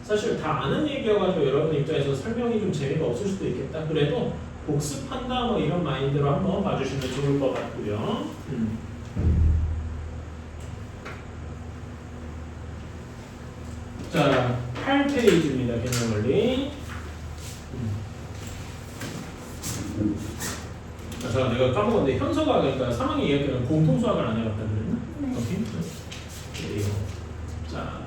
사실 다 아는 얘기여가지고 여러분 입장에서 설명이 좀 재미가 없을 수도 있겠다. 그래도 복습한다 뭐 이런 마인드로 한번 봐주시면 좋을 것 같고요. 자, 8페이지입니다. 개념원리. 자, 내가 까먹었는데 현서가 그러니까 3학년 2학기는 공통수학을 안 해봤다 그랬나? 네. 오케이. 자,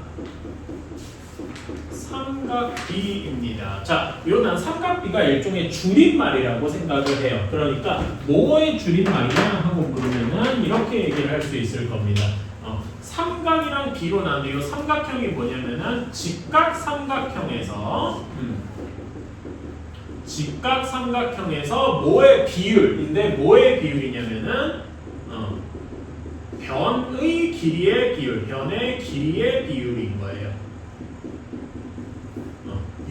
삼각비입니다. 자, 요난 삼각비가 일종의 줄임말이라고 생각을 해요. 그러니까 뭐의 줄임말이냐 하고 물으면은 이렇게 얘기를 할 수 있을 겁니다. 삼각이랑 비로 나누요 삼각형이 뭐냐면은 직각삼각형에서 뭐의 비율인데 뭐의 비율이냐면은 변의 길이의 비율, 변의 길이의 비율인 거예요.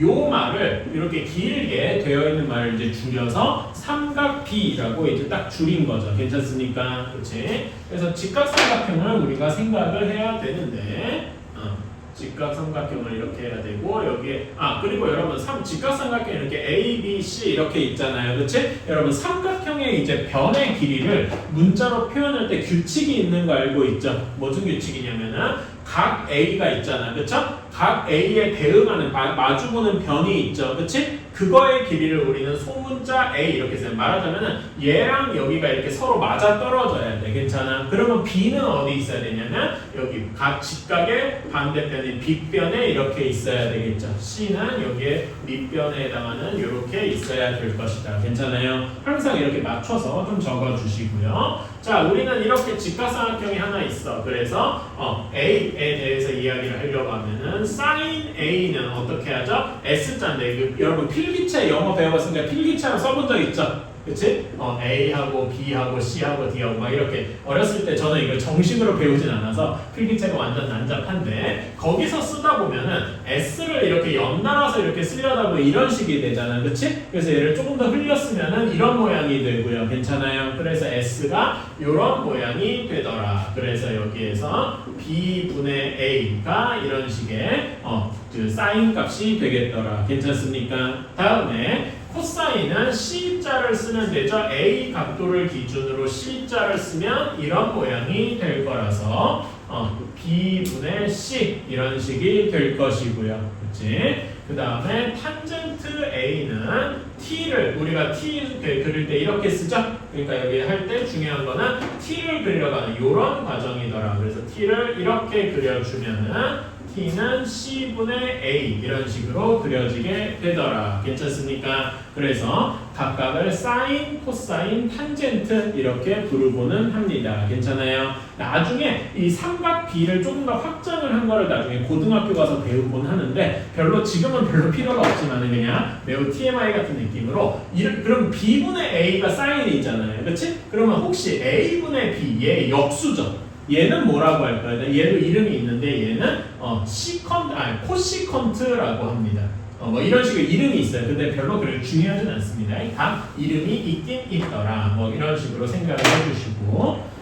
요 말을 이렇게 길게 되어 있는 말을 이제 줄여서 삼각비라고 이제 딱 줄인 거죠. 괜찮습니까? 그렇지? 그래서 직각삼각형을 우리가 생각을 해야 되는데, 직각삼각형을 이렇게 해야 되고 여기에 그리고 여러분 직각삼각형 이렇게 A, B, C 이렇게 있잖아요. 그렇지? 여러분 삼각형의 이제 변의 길이를 문자로 표현할 때 규칙이 있는 거 알고 있죠? 무슨 규칙이냐면은 각 A가 있잖아. 그렇죠? 각 A에 대응하는 마주보는 변이 있죠. 그렇지? 그거의 길이를 우리는 소문자 A 이렇게 써요. 말하자면은 얘랑 여기가 이렇게 서로 맞아 떨어져야 돼. 괜찮아? 그러면 B는 어디 있어야 되냐면 여기 각 직각의 반대편인 빗변에 이렇게 있어야 되겠죠. C는 여기에 밑변에 해당하는 이렇게 있어야 될 것이다. 괜찮아요? 항상 이렇게 맞춰서 좀 적어주시고요. 자, 우리는 이렇게 직각삼각형이 하나 있어. 그래서 A에 대해서 이야기를 하려고 하면은 sin A는 어떻게 하죠? S자인데 여러분 필기체 영어 배워봤으니까 필기체랑 써본 적 있죠? 그치? A하고 B하고 C하고 D하고 막 이렇게 어렸을 때 저는 이걸 정식으로 배우진 않아서 필기체가 완전 난잡한데 거기서 쓰다 보면은 S를 이렇게 연달아서 이렇게 쓰려다 보면 이런 식이 되잖아. 그치? 그래서 얘를 조금 더 흘렸으면은 이런 모양이 되고요. 괜찮아요? 그래서 S가 이런 모양이 되더라. 그래서 여기에서 B분의 A가 이런 식의 그 사인 값이 되겠더라. 괜찮습니까? 다음에 코사인은 C자를 쓰면 되죠. A 각도를 기준으로 C자를 쓰면 이런 모양이 될 거라서 B분의 C 이런 식이 될 것이고요. 그치? 그 다음에 탄젠트 A는 T를 우리가 T 그릴 때 이렇게 쓰죠? 그러니까 여기 할 때 중요한 거는 T를 그리려가는 이런 과정이더라. 그래서 T를 이렇게 그려주면은 T는 C분의 A 이런 식으로 그려지게 되더라. 괜찮습니까? 그래서 각각을 사인, 코사인, 탄젠트 이렇게 부르고는 합니다. 괜찮아요? 나중에 이 삼각비를 조금 더 확장을 한 거를 나중에 고등학교 가서 배우곤 하는데 지금은 별로 필요가 없지만 그냥 매우 TMI 같은 느낌으로 그럼 B분의 A가 사인이 있잖아요. 그렇지? 그러면 혹시 A분의 B 얘 역수죠. 얘는 뭐라고 할까요? 얘도 이름이 있는데 얘는 코시컨트라고 합니다. 뭐 이런 식의 이름이 있어요. 근데 별로 그렇게 중요하진 않습니다. 다 이름이 있긴 있더라. 뭐 이런 식으로 생각을 해주시고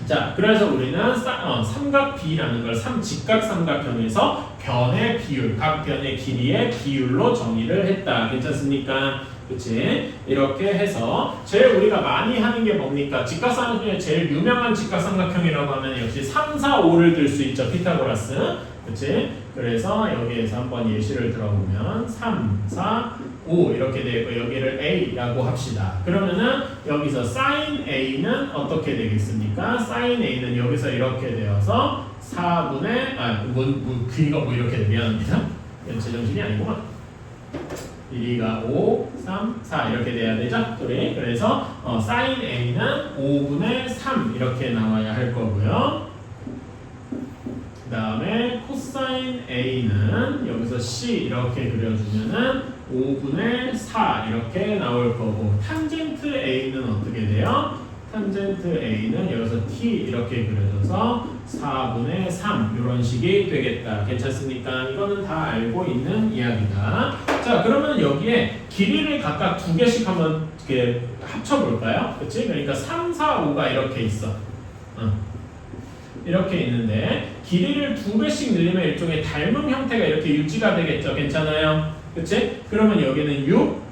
자, 그래서 우리는 삼각비라는 걸 직각삼각형에서 변의 비율, 각 변의 길이의 비율로 정의를 했다. 괜찮습니까? 그치? 이렇게 해서 제일 우리가 많이 하는 게 뭡니까? 직각삼각형 중에 제일 유명한 직각삼각형이라고 하면 역시 3, 4, 5를 들 수 있죠. 피타고라스. 그치? 그래서 여기에서 한번 예시를 들어보면 3, 4, 5 이렇게 되고 여기를 A라고 합시다. 그러면은 여기서 sin A는 어떻게 되겠습니까? sin A는 여기서 이렇게 되어서 4분의 길이가 이렇게 돼. 미안합니다. 제정신이 아니구만. 길이가 5, 3, 4 이렇게 돼야 되죠? 그래서 sin A는 5분의 3 이렇게 나와야 할 거고요. 그 다음에 코사인 A는 여기서 C 이렇게 그려주면은 5분의 4 이렇게 나올 거고 탄젠트 A는 어떻게 돼요? 탄젠트 A는 여기서 T 이렇게 그려져서 4분의 3 이런 식이 되겠다. 괜찮습니까? 이거는 다 알고 있는 이야기다. 자, 그러면 여기에 길이를 각각 두 개씩 한번 이렇게 합쳐볼까요? 그치? 그러니까 3, 4, 5가 이렇게 있어. 이렇게 있는데 길이를 2배씩 늘리면 일종의 닮음 형태가 이렇게 유지가 되겠죠. 괜찮아요? 그치? 그러면 여기는 6,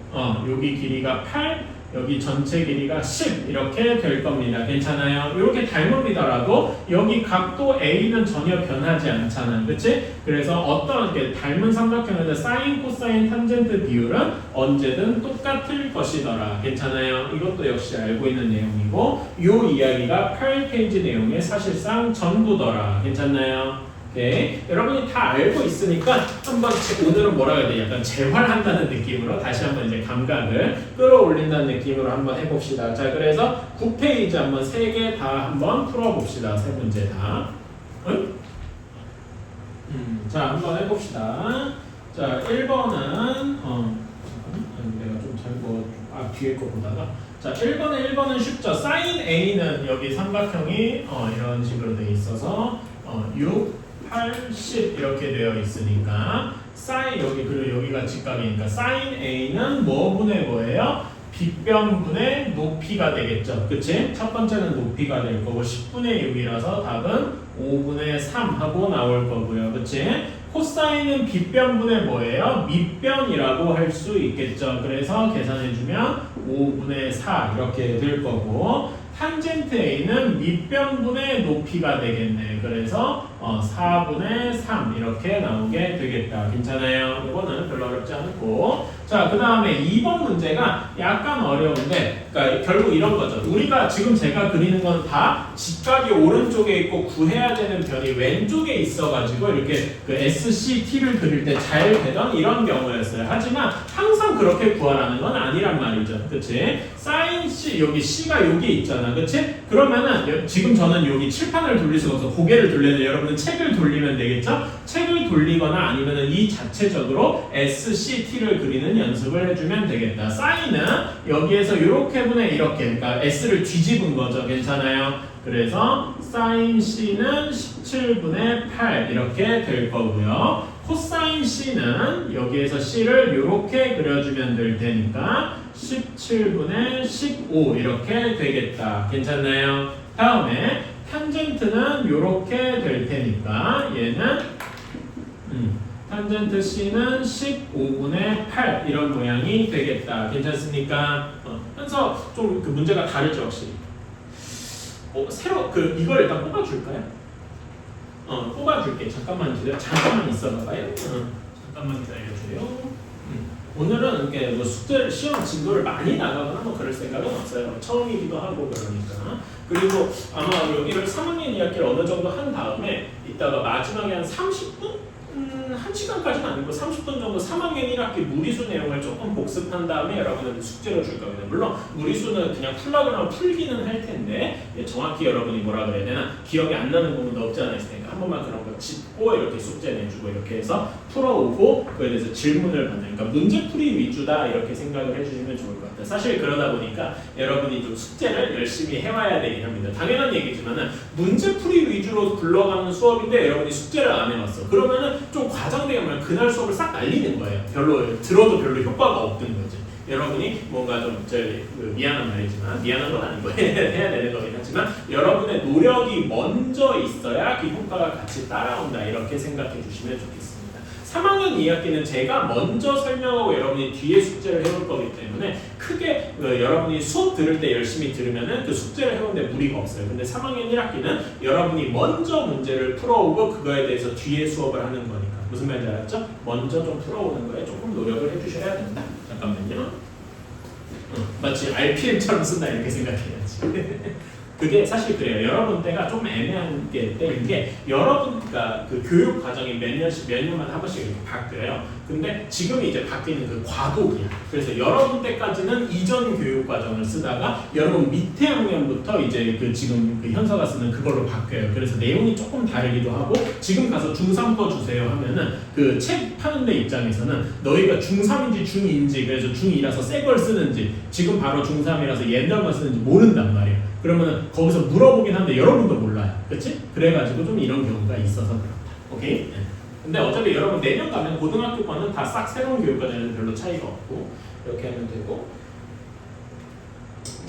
여기 길이가 8, 여기 전체 길이가 10 이렇게 될 겁니다. 괜찮아요? 이렇게 닮음이더라도 여기 각도 A는 전혀 변하지 않잖아요. 그치? 그래서 어떤 게 닮은 삼각형에서 사인, 코사인, 탄젠트 비율은 언제든 똑같을 것이더라. 괜찮아요? 이것도 역시 알고 있는 내용이고 이 이야기가 8페이지 내용의 사실상 전부더라. 괜찮나요? 오케이. 여러분이 다 알고 있으니까 한번 오늘은 뭐라 해야 돼? 약간 재활한다는 느낌으로 다시 한번 이제 감각을 끌어올린다는 느낌으로 한번 해봅시다. 자, 그래서 9페이지 한번 3개 다 한번 풀어봅시다. 3문제 다. 응? 자, 한번 해봅시다. 자, 1번은 내가 좀 잘못 뒤에 거 보다가 자, 1번은 쉽죠. 사인 A는 여기 삼각형이 이런 식으로 돼 있어서 6 80 이렇게 되어 있으니까 사인 여기 그리고 여기가 직각이니까 사인 A는 뭐분의 뭐예요? 빗변분의 높이가 되겠죠. 그치? 첫 번째는 높이가 될 거고 10분의 6이라서 답은 5분의 3 하고 나올 거고요. 그치? 코사인은 빗변분의 뭐예요? 밑변이라고 할 수 있겠죠. 그래서 계산해주면 5분의 4 이렇게 될 거고 탄젠트 A는 밑변분의 높이가 되겠네. 그래서 4분의 3 이렇게 나오게 되겠다. 괜찮아요? 이거는 별로 어렵지 않고 자, 그 다음에 2번 문제가 약간 어려운데 그러니까 결국 이런 거죠. 우리가 지금 제가 그리는 건 다 직각이 오른쪽에 있고 구해야 되는 변이 왼쪽에 있어가지고 이렇게 그 SCT를 그릴 때 잘 되던 이런 경우였어요. 하지만 항상 그렇게 구하라는 건 아니란 말이죠. 그치? 사인 C, 여기 C가 여기 있잖아. 그치? 그러면은 지금 저는 여기 칠판을 돌릴 수가 없어. 고개를 돌리는 여러분은 책을 돌리면 되겠죠? 책을 돌리거나 아니면은 이 자체적으로 SCT를 그리는 연습을 해주면 되겠다. 사인은 여기에서 이렇게 분의 이렇게 그러니까 S를 뒤집은 거죠. 괜찮아요? 그래서 사인 C는 17분의 8 이렇게 될 거고요. 코사인 C는 여기에서 C를 이렇게 그려주면 될 테니까 17분의 15 이렇게 되겠다. 괜찮나요? 다음에 탄젠트는 이렇게 될 테니까 얘는 탄젠트 C는 15분의 8 이런 모양이 되겠다. 괜찮습니까? 그래서 좀 그 문제가 다르죠, 확실히. 새로 이걸 일단 뽑아줄까요? 뽑아줄게. 잠깐만 기다려. 잠깐만 있어봐요. 잠깐만 기다려주세요. 오늘은 이렇게 뭐 숙제 시험 진도를 많이 나가거나 뭐 그럴 생각은 없어요. 처음이기도 하고 그러니까. 그리고 아마 여기를 3학년 2학기를 어느 정도 한 다음에 이따가 마지막에 한 30분? 1시간까지는 아니고 30분 정도 3학년 1학기 무리수 내용을 조금 복습한 다음에 여러분한테 숙제로 줄 겁니다. 물론 무리수는 그냥 풀라고 하면 풀기는 할 텐데 정확히 여러분이 뭐라 그래야 되나 기억이 안 나는 부분도 없지 않아 있으니까 한 번만 그런 거 짚고 이렇게 숙제 내주고 이렇게 해서 풀어오고 그에 대해서 질문을 받는 그러니까 문제풀이 위주다 이렇게 생각을 해주시면 좋을 것 같아요. 사실 그러다 보니까 여러분이 좀 숙제를 열심히 해와야 되긴 합니다. 당연한 얘기지만은 문제풀이 위주로 굴러가는 수업인데 여러분이 숙제를 안 해왔어. 그러면은 좀 과장되면 그날 수업을 싹 날리는 거예요. 별로 들어도 별로 효과가 없는 거지. 여러분이 뭔가 좀 미안한 말이지만 미안한 건 아니고 해야 되는 거긴 하지만 여러분의 노력이 먼저 있어야 그 효과가 같이 따라온다 이렇게 생각해 주시면 좋겠습니다. 3학년 2학기는 제가 먼저 설명하고 여러분이 뒤에 숙제를 해볼 거기 때문에 크게 여러분이 수업 들을 때 열심히 들으면은 그 숙제를 해오는데 무리가 없어요. 근데 3학년 1학기는 여러분이 먼저 문제를 풀어오고 그거에 대해서 뒤에 수업을 하는 거니까 무슨 말인지 알았죠? 먼저 좀 풀어오는 거에 조금 노력을 해주셔야 된다. 잠깐만요. 마치 RPM처럼 쓴다 이렇게 생각해야지. 그게 사실 그래요. 여러분 때가 좀 애매한 게 때인 게 여러분가 그 교육 과정이 몇 년마다 한 번씩 이렇게 바뀌어요. 근데 지금 이제 바뀌는 그 과도기야. 그래서 여러분 때까지는 이전 교육 과정을 쓰다가 여러분 밑에 학년부터 이제 그 지금 그 현서가 쓰는 그걸로 바뀌어요. 그래서 내용이 조금 다르기도 하고 지금 가서 중3 거 주세요 하면은 그 책 파는 데 입장에서는 너희가 중3인지 중2인지 그래서 중2라서 새 걸 쓰는지 지금 바로 중3이라서 옛날 걸 쓰는지 모른단 말이에요. 그러면 거기서 물어보긴 하는데 여러분도 몰라요. 그치? 그래가지고 좀 이런 경우가 있어서 그렇다. 오케이? 네. 근데 어차피 여러분 내년 가면 고등학교 거는 다 싹 새로운 교육과정에는 별로 차이가 없고 이렇게 하면 되고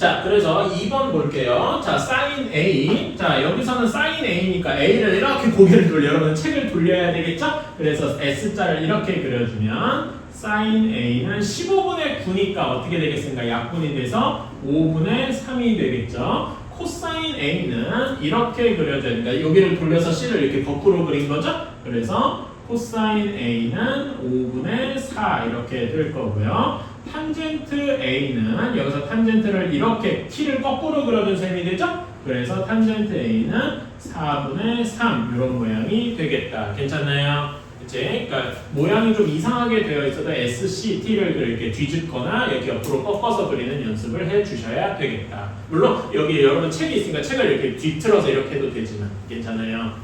자, 그래서 2번 볼게요. 자, sin A. 자, 여기서는 sin A니까 A를 이렇게 고개를 돌려. 여러분 책을 돌려야 되겠죠? 그래서 S자를 이렇게 그려주면 sin A는 15분의 9니까 어떻게 되겠습니까? 약분이 돼서 5분의 3이 되겠죠? 코사인 A는 이렇게 그려져야 되니까 여기를 돌려서 C를 이렇게 거꾸로 그린 거죠? 그래서 코사인 A는 5분의 4 이렇게 될 거고요. 탄젠트 A는 여기서 탄젠트를 이렇게 T를 거꾸로 그려준 셈이 되죠? 그래서 탄젠트 A는 4분의 3 이런 모양이 되겠다. 괜찮나요? 그치? 그러니까 모양이 좀 이상하게 되어 있어도 SCT를 이렇게 뒤집거나 이렇게 옆으로 꺾어서 그리는 연습을 해 주셔야 되겠다. 물론 여기 여러분 책이 있으니까 책을 이렇게 뒤틀어서 이렇게 해도 되지만 괜찮아요.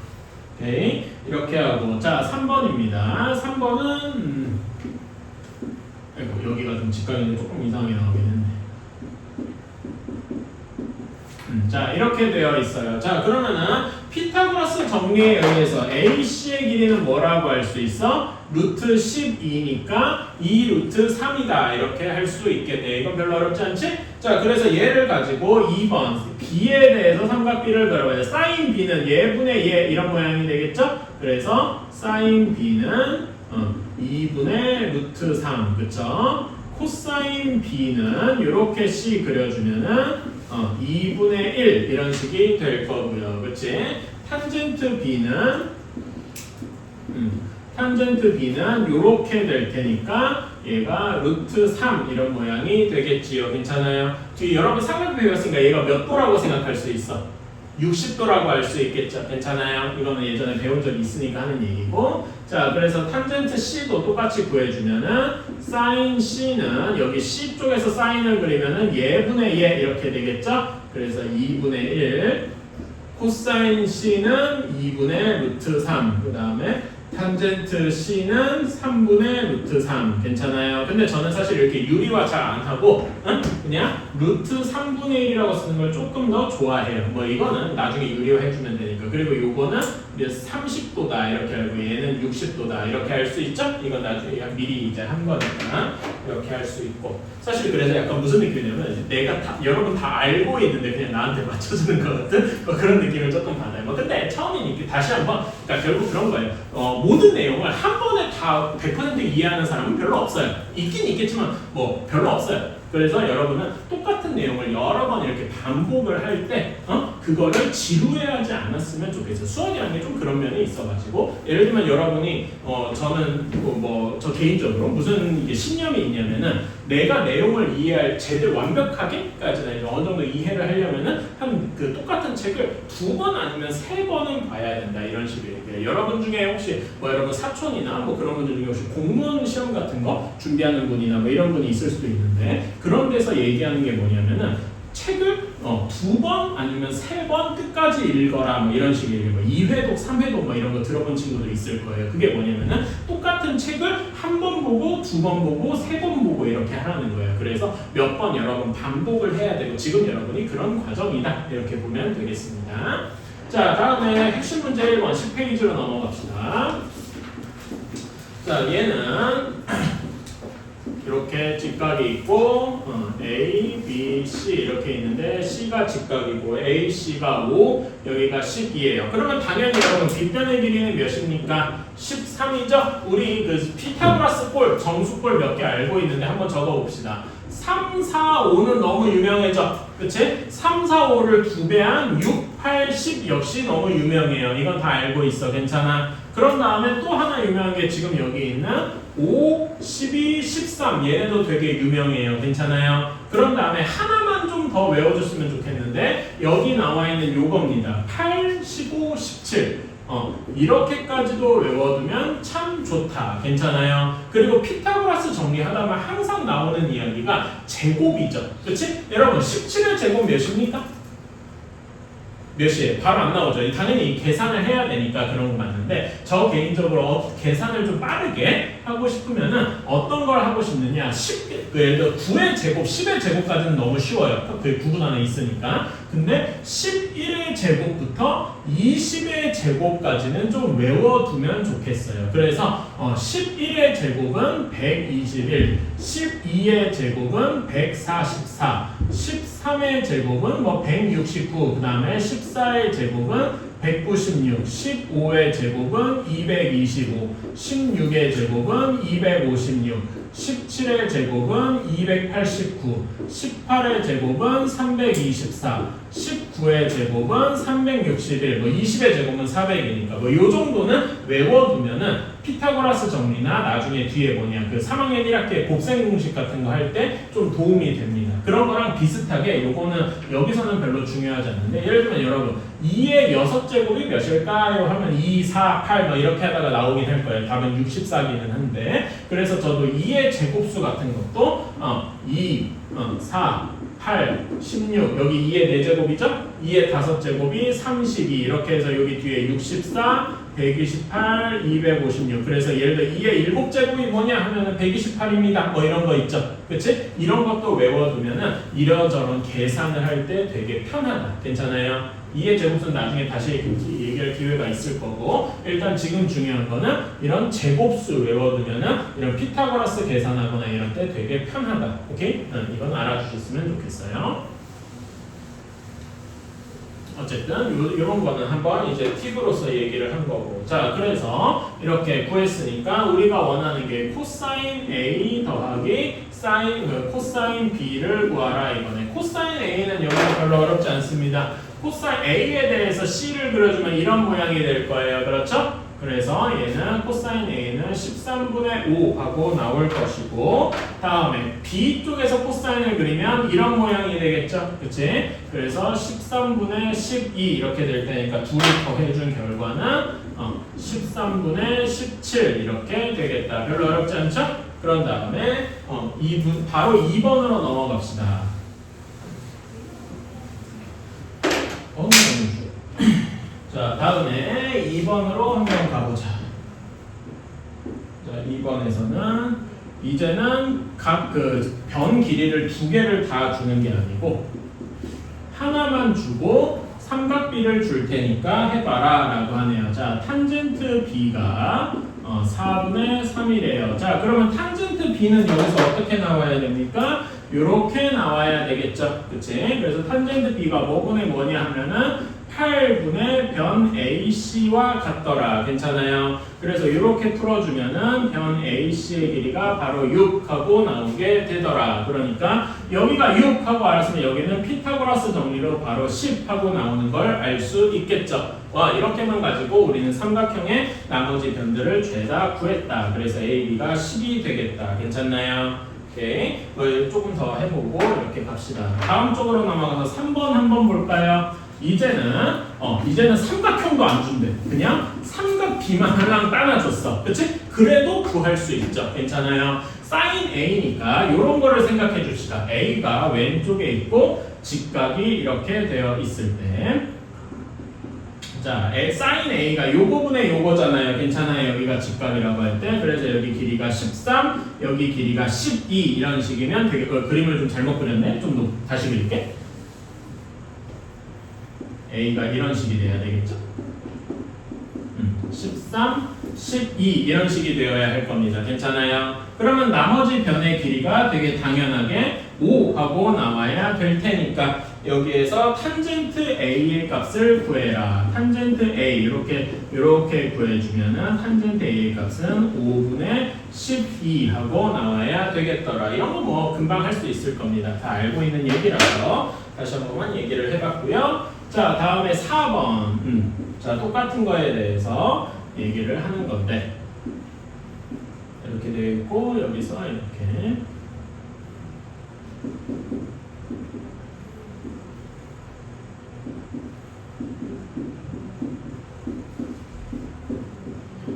오케이. 이렇게 하고 자 3번입니다. 3번은 아이고, 여기가 좀 직각인데 조금 이상하게 나오긴 했네. 자 이렇게 되어 있어요. 자 그러면은 피타고라스 정리에 의해서 AC의 길이는 뭐라고 할 수 있어? 루트 12니까 2 루트 3이다 이렇게 할 수 있겠네. 이건 별로 어렵지 않지? 자 그래서 얘를 가지고 2번 B에 대해서 삼각비를 그려봐야 돼. 사인 B는 얘분의 얘 이런 모양이 되겠죠? 그래서 사인 B는 2분의 루트 3 그쵸? 코사인 B는 이렇게 C 그려주면은 2분의 1 이런 식이 될 거고요. 그치? 탄젠트 B는 이렇게 될 테니까 얘가 루트 3 이런 모양이 되겠지요. 괜찮아요? 뒤에 여러분 삼각비 배웠으니까 얘가 몇 도라고 생각할 수 있어? 60도라고 할 수 있겠죠. 괜찮아요? 이거는 예전에 배운 적이 있으니까 하는 얘기고 자 그래서 탄젠트 C도 똑같이 구해주면은 사인 C는 여기 C 쪽에서 사인을 그리면은 얘분의 얘 이렇게 되겠죠. 그래서 2분의 1 코사인 C는 2분의 루트 3 그 다음에 탄젠트 C는 3분의 루트 3 괜찮아요? 근데 저는 사실 이렇게 유리화 잘 안 하고 그냥 루트 3분의 1이라고 쓰는 걸 조금 더 좋아해요. 뭐 이거는 나중에 유리화 해주면 되니까. 그리고 요거는 30도다 이렇게 알고 얘는 60도다 이렇게 할 수 있죠? 이건 나중에 미리 이제 한 거니까 이렇게 할 수 있고 사실 그래서 약간 무슨 느낌이냐면 내가 여러분 다 알고 있는데 그냥 나한테 맞춰주는 것 같은 뭐 그런 느낌을 조금 받아요. 뭐 근데 처음이니까 다시 한번 그러니까 결국 그런 거예요. 모든 내용을 한 번에 다 100% 이해하는 사람은 별로 없어요. 있긴 있겠지만 뭐 별로 없어요. 그래서 여러분은 똑같은 내용을 여러 번 이렇게 반복을 할 때 그거를 지루해하지 않았으면 좋겠어요. 수학이라는 게 좀 그런 면이 있어가지고 예를 들면 여러분이 저는 저 개인적으로 무슨 이게 신념이 있냐면은 내가 내용을 이해할 제대로 완벽하게까지는 어느 정도 이해를 하려면은 한 그 똑같은 책을 2번 아니면 3번은 봐야 된다 이런 식으로 얘기해요. 여러분 중에 혹시 뭐 여러분 사촌이나 뭐 그런 분들 중에 혹시 공무원 시험 같은 거 준비하는 분이나 뭐 이런 분이 있을 수도 있는데 그런 데서 얘기하는 게 뭐냐면은 책을 2번 아니면 3번 끝까지 읽어라 뭐 이런 식의 뭐 2회독, 3회독 뭐 이런 거 들어본 친구들 있을 거예요. 그게 뭐냐면은 똑같은 책을 한 번 보고 2번 보고 3번 보고 이렇게 하라는 거예요. 그래서 몇 번 여러 번 반복을 해야 되고 지금 여러분이 그런 과정이다 이렇게 보면 되겠습니다. 자 다음에 핵심 문제 1번 10페이지로 넘어갑시다. 자 얘는 이렇게 직각이 있고 A, B, C 이렇게 있는데 C가 직각이고 A, C가 5, 여기가 12예요. 그러면 당연히 여러분 빗변의 길이는 몇입니까? 13이죠? 우리 그 피타고라스 꼴, 정수꼴 몇 개 알고 있는데 한번 적어봅시다. 3, 4, 5는 너무 유명해져. 그치? 3, 4, 5를 2배한 6, 8, 10 역시 너무 유명해요. 이건 다 알고 있어. 괜찮아? 그런 다음에 또 하나 유명한 게 지금 여기 있는 5, 12, 13 얘네도 되게 유명해요. 괜찮아요? 그런 다음에 하나만 좀 더 외워줬으면 좋겠는데 여기 나와 있는 요겁니다. 8, 15, 17 이렇게까지도 외워두면 참 좋다. 괜찮아요? 그리고 피타고라스 정리하다 보면 항상 나오는 이야기가 제곱이죠. 그치? 여러분 17의 제곱 몇입니까? 몇이에요? 바로 안 나오죠. 당연히 계산을 해야 되니까 그런 거 맞는데 저 개인적으로 계산을 좀 빠르게 하고 싶으면은 어떤 걸 하고 싶느냐 10, 예를 들어 9의 제곱, 10의 제곱까지는 너무 쉬워요. 그 구분 안에 있으니까. 근데 11의 제곱부터 20의 제곱까지는 좀 외워두면 좋겠어요. 그래서 11의 제곱은 121, 12의 제곱은 144, 13 3의 제곱은 뭐 169, 그 다음에 14의 제곱은 196, 15의 제곱은 225, 16의 제곱은 256, 17의 제곱은 289, 18의 제곱은 324, 19의 제곱은 361, 뭐 20의 제곱은 400이니까 뭐 요 정도는 외워두면은 피타고라스 정리나 나중에 뒤에 뭐냐 그 3학년 1학기에 곱셈 공식 같은 거 할 때 좀 도움이 됩니다. 그런 거랑 비슷하게 요거는 여기서는 별로 중요하지 않는데 예를 들면 여러분 2의 6제곱이 몇일까요? 하면 2, 4, 8 뭐 이렇게 하다가 나오긴 할 거예요. 답은 64기는 한데 그래서 저도 2의 제곱수 같은 것도 2, 4, 8, 16 여기 2의 4제곱이죠? 2의 5제곱이 32 이렇게 해서 여기 뒤에 64 128, 256 그래서 예를 들어 2의 7제곱이 뭐냐 하면은 128입니다 뭐 이런 거 있죠 그치? 이런 것도 외워두면은 이런저런 계산을 할 때 되게 편하다 괜찮아요? 2의 제곱수는 나중에 다시 얘기할 기회가 있을 거고 일단 지금 중요한 거는 이런 제곱수 외워두면은 이런 피타고라스 계산하거나 이런 때 되게 편하다 오케이? 이건 알아주셨으면 좋겠어요 어쨌든 이런 거는 한번 이제 팁으로서 얘기를 한 거고 자 그래서 이렇게 구했으니까 우리가 원하는 게 코사인 A 더하기 코사인 B를 구하라 이거네 코사인 A는 여기서 별로 어렵지 않습니다 코사인 A에 대해서 C를 그려주면 이런 모양이 될 거예요 그렇죠? 그래서 얘는 코사인 A는 13분의 5 하고 나올 것이고 다음에 B 쪽에서 코사인을 그리면 이런 모양이 되겠죠 그치? 그래서 13분의 12 이렇게 될 테니까 둘이 더해준 결과는 13분의 17 이렇게 되겠다 별로 어렵지 않죠? 그런 다음에 바로 2번으로 넘어갑시다 자 다음에 2번으로 한번 가보자 자 2번에서는 이제는 각 그 변 길이를 두 개를 다 주는 게 아니고 하나만 주고 삼각비를 줄 테니까 해봐라 라고 하네요 자 탄젠트 B가 4분의 3이래요 자 그러면 탄젠트 B는 여기서 어떻게 나와야 됩니까? 요렇게 나와야 되겠죠 그치? 그래서 탄젠트 B가 뭐분의 뭐냐 하면은 8분의 변 AC와 같더라 괜찮아요? 그래서 이렇게 풀어주면은 변 AC의 길이가 바로 6하고 나오게 되더라 그러니까 여기가 6하고 알았으면 여기는 피타고라스 정리로 바로 10하고 나오는 걸 알 수 있겠죠 와 이렇게만 가지고 우리는 삼각형의 나머지 변들을 죄다 구했다 그래서 A, B가 10이 되겠다 괜찮나요? 오케이 조금 더 해보고 이렇게 갑시다 다음 쪽으로 넘어가서 3번 한번 볼까요? 이제는 삼각형도 안 준대. 그냥 삼각비만 하나 따놔줬어. 그치? 그래도 구할 수 있죠. 괜찮아요? 사인 A니까 이런 거를 생각해 줍시다. A가 왼쪽에 있고 직각이 이렇게 되어 있을 때 자, 사인 A가 요 부분에 요거잖아요. 괜찮아요. 여기가 직각이라고 할 때. 그래서 여기 길이가 13, 여기 길이가 12 이런 식이면 되게 그림을 좀 잘못 그렸네. 좀 더 다시 그릴게. A가 이런 식이 돼야 되겠죠? 13, 12 이런 식이 되어야 할 겁니다. 괜찮아요? 그러면 나머지 변의 길이가 되게 당연하게 5하고 나와야 될 테니까 여기에서 탄젠트 A의 값을 구해라. 탄젠트 A 이렇게 구해주면은 탄젠트 A의 값은 5분의 12하고 나와야 되겠더라. 이런 거 뭐 금방 할 수 있을 겁니다. 다 알고 있는 얘기라서 다시 한 번만 얘기를 해봤고요. 자 다음에 4번 자 똑같은 거에 대해서 얘기를 하는 건데 이렇게 되어 있고 여기서 이렇게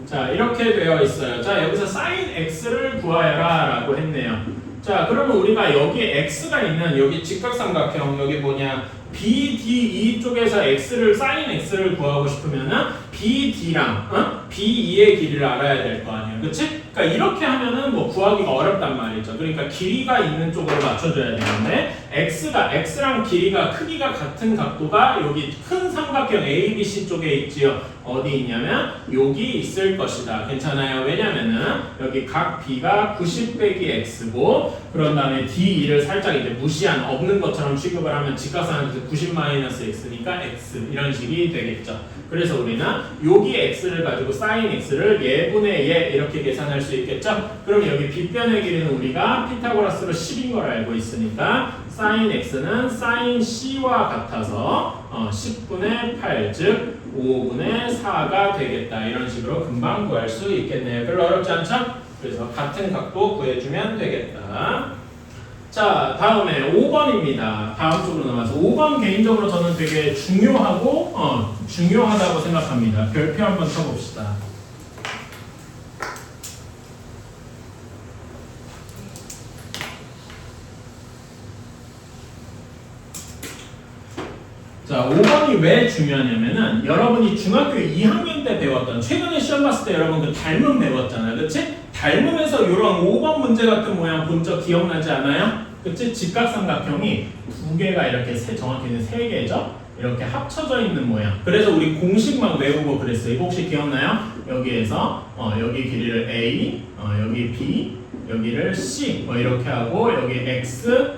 자 이렇게 되어 있어요. 자 여기서 sin x를 구하여라 라고 했네요. 자 그러면 우리가 여기 x가 있는 여기 직각삼각형 여기 뭐냐 BDE 쪽에서 x를 sin x를 구하고 싶으면은 BD랑 B2의 길이를 알아야 될 거 아니에요. 그치? 그러니까 이렇게 하면은 뭐 구하기가 어렵단 말이죠. 그러니까 길이가 있는 쪽으로 맞춰줘야 되는데 X랑 길이가 크기가 같은 각도가 여기 큰 삼각형 ABC 쪽에 있지요. 어디 있냐면 여기 있을 것이다. 괜찮아요? 왜냐면은 여기 각 B가 90 빼기 X고 그런 다음에 D2를 살짝 이제 무시한 없는 것처럼 취급을 하면 직각상에서 90 마이너스 X니까 X 이런 식이 되겠죠. 그래서 우리는 여기 X를 가지고 sin X를 예분의 예 이렇게 계산할 수 있겠죠? 그럼 여기 빗변의 길이는 우리가 피타고라스로 10인 걸 알고 있으니까 sin X는 sin C와 같아서 10분의 8, 즉 5분의 4가 되겠다. 이런 식으로 금방 구할 수 있겠네요. 별로 어렵지 않죠? 그래서 같은 각도 구해주면 되겠다. 자, 다음에 5번입니다. 다음 쪽으로 넘어가서 5번 개인적으로 저는 되게 중요하다고 생각합니다. 별표 한번 쳐봅시다. 자, 5번이 왜 중요하냐면은 여러분이 중학교 2학년 때 배웠던 최근에 시험 봤을 때 여러분 그 닮음 배웠잖아요. 그치? 닮음에서 이런 5번 문제 같은 모양 본 적 기억나지 않아요? 그치? 직각삼각형이 두 개가 이렇게 정확히는 세 개죠? 이렇게 합쳐져 있는 모양. 그래서 우리 공식 막 외우고 그랬어요. 이거 혹시 기억나요? 여기에서 여기 길이를 A, 여기 B, 여기를 C 뭐 이렇게 하고 여기 X,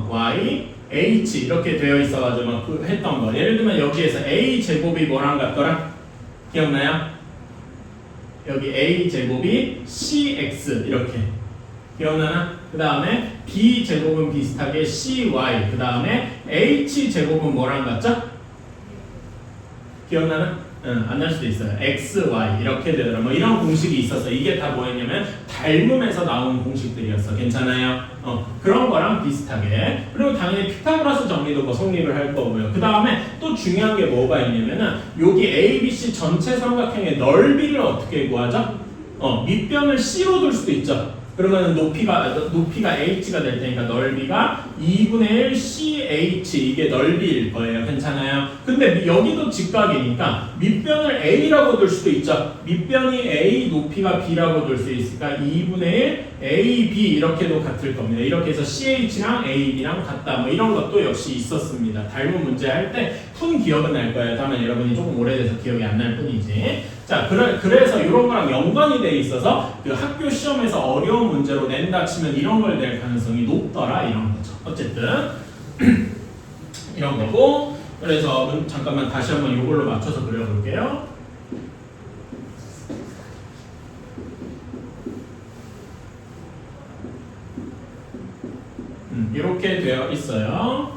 Y, H 이렇게 되어 있어가지고 막 했던 거. 예를 들면 여기에서 A 제곱이 뭐랑 같더라? 기억나요? 여기 A 제곱이 CX 이렇게 기억나나? 그 다음에 B 제곱은 비슷하게 CY 그 다음에 H 제곱은 뭐랑 같죠? 기억나나? 안 날 수도 있어요. X, Y 이렇게 되더라. 뭐 이런 공식이 있었어. 이게 다 뭐였냐면 닮음에서 나온 공식들이었어. 괜찮아요? 그런 거랑 비슷하게. 그리고 당연히 피타고라스 정리도 뭐 성립을 할 거고요. 그 다음에 또 중요한 게 뭐가 있냐면은 여기 ABC 전체 삼각형의 넓이를 어떻게 구하죠? 밑변을 C로 둘 수도 있죠. 그러면 높이가 h가 될 테니까 넓이가 2분의 1 ch 이게 넓이일 거예요. 괜찮아요? 근데 여기도 직각이니까 밑변을 a라고 둘 수도 있죠. 밑변이 a, 높이가 b라고 둘 수 있으니까 2분의 1 ab 이렇게도 같을 겁니다. 이렇게 해서 ch랑 ab랑 같다. 뭐 이런 것도 역시 있었습니다. 닮은 문제 할 때 푼 기억은 날 거예요. 다만 여러분이 조금 오래돼서 기억이 안 날 뿐이지. 자, 그래서 이런 거랑 연관이 돼 있어서 그 학교 시험에서 어려운 문제로 낸다 치면 이런 걸 낼 가능성이 높더라 이런 거죠. 어쨌든 이런 거고. 그래서 잠깐만 다시 한번 이걸로 맞춰서 그려볼게요. 이렇게 되어 있어요.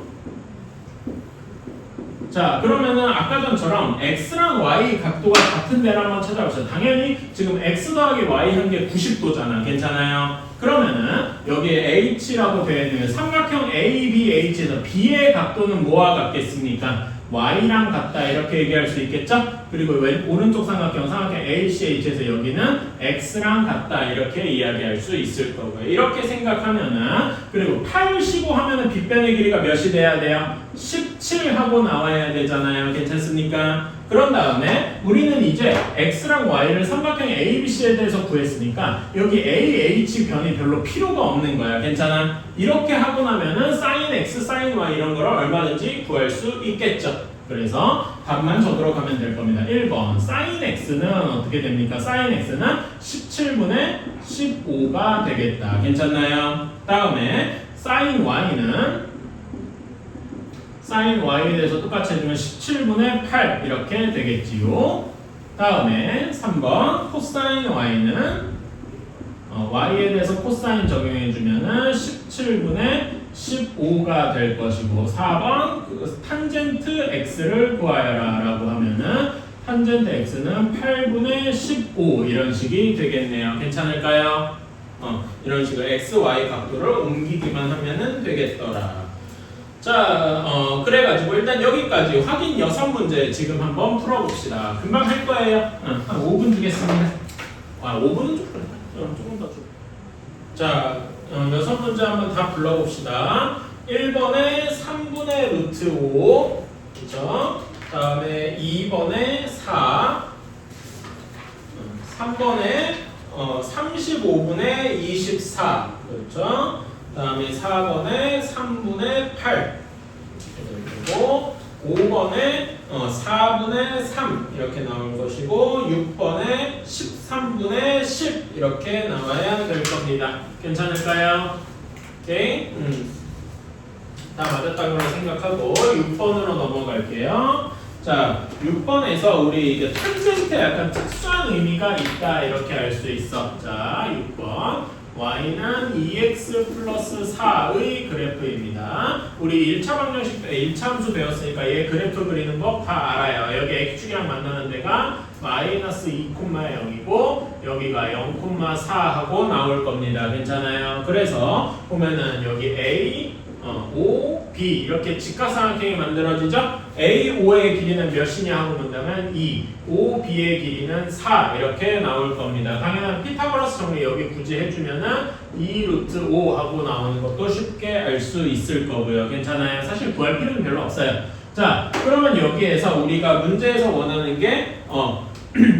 자, 그러면은 아까 전처럼 x랑 y 각도가 같은 데를 한번 찾아봅시다. 당연히 지금 x 더하기 y 한 게 90도잖아. 괜찮아요? 그러면은 여기에 h라고 되어 있는 삼각형 ABH에서 b의 각도는 뭐와 같겠습니까? y랑 같다 이렇게 얘기할 수 있겠죠? 그리고 오른쪽 삼각형 ACH에서 여기는 x랑 같다 이렇게 이야기할 수 있을 거고요. 이렇게 생각하면은 그리고 8, 15 하면은 빗변의 길이가 몇이 돼야 돼요? 17 하고 나와야 되잖아요. 괜찮습니까? 그런 다음에 우리는 이제 x랑 y를 삼각형 ABC에 대해서 구했으니까 여기 AH 변이 별로 필요가 없는 거야. 괜찮아? 이렇게 하고 나면은 sin x, sin y 이런 거를 얼마든지 구할 수 있겠죠. 그래서 답만 적으러 가면 될 겁니다. 1번 sin x는 어떻게 됩니까? sin x는 17분의 15가 되겠다. 괜찮나요? 다음에 sin y에 대해서 똑같이 해주면 17분의 8 이렇게 되겠지요. 다음에 3번 cosine y는 y에 대해서 코사인 적용해주면은 17분의 15가 될 것이고 4번 탄젠트 x를 구하여라 라고 하면은 탄젠트 x는 8분의 15 이런 식이 되겠네요. 괜찮을까요? 이런 식으로 x, y 각도를 옮기기만 하면은 되겠더라. 자, 그래가지고 일단 여기까지 확인 6문제 지금 한번 풀어봅시다. 금방 할 거예요. 한 5분 주겠습니다. 5분은 조금 더 줘. 자, 6문제 한번 다 불러봅시다. 1번에 3분의 루트 5, 그죠? 다음에 2번에 4, 3번에 35분의 24 그렇죠? 그 다음에 4번에 3분의 8 그리고 5번에 4분의 3 이렇게 나올 것이고 6번에 13분의 10 이렇게 나와야 될 겁니다. 괜찮을까요? 오케이? 다 맞았다고 생각하고 6번으로 넘어갈게요. 자, 6번에서 우리 이제 탄젠트에 약간 특수한 의미가 있다 이렇게 알 수 있어. 자, 6번 y는 2x 플러스 4의 그래프입니다. 우리 1차 방정식 때 1차 함수 배웠으니까 얘 그래프 그리는 법 다 알아요. 여기 x축이랑 만나는 데가 마이너스 2,0이고 여기가 0,4 하고 나올 겁니다. 괜찮아요? 그래서 보면은 여기 a, O, B 이렇게 직각삼각형이 만들어지죠? A, O의 길이는 몇이냐 하고 문다면 2, O, B의 길이는 4 이렇게 나올 겁니다. 당연한 피타고라스 정리 여기 굳이 해주면은 2 루트 5 하고 나오는 것도 쉽게 알 수 있을 거고요. 괜찮아요? 사실 구할 필요는 별로 없어요. 자, 그러면 여기에서 우리가 문제에서 원하는 게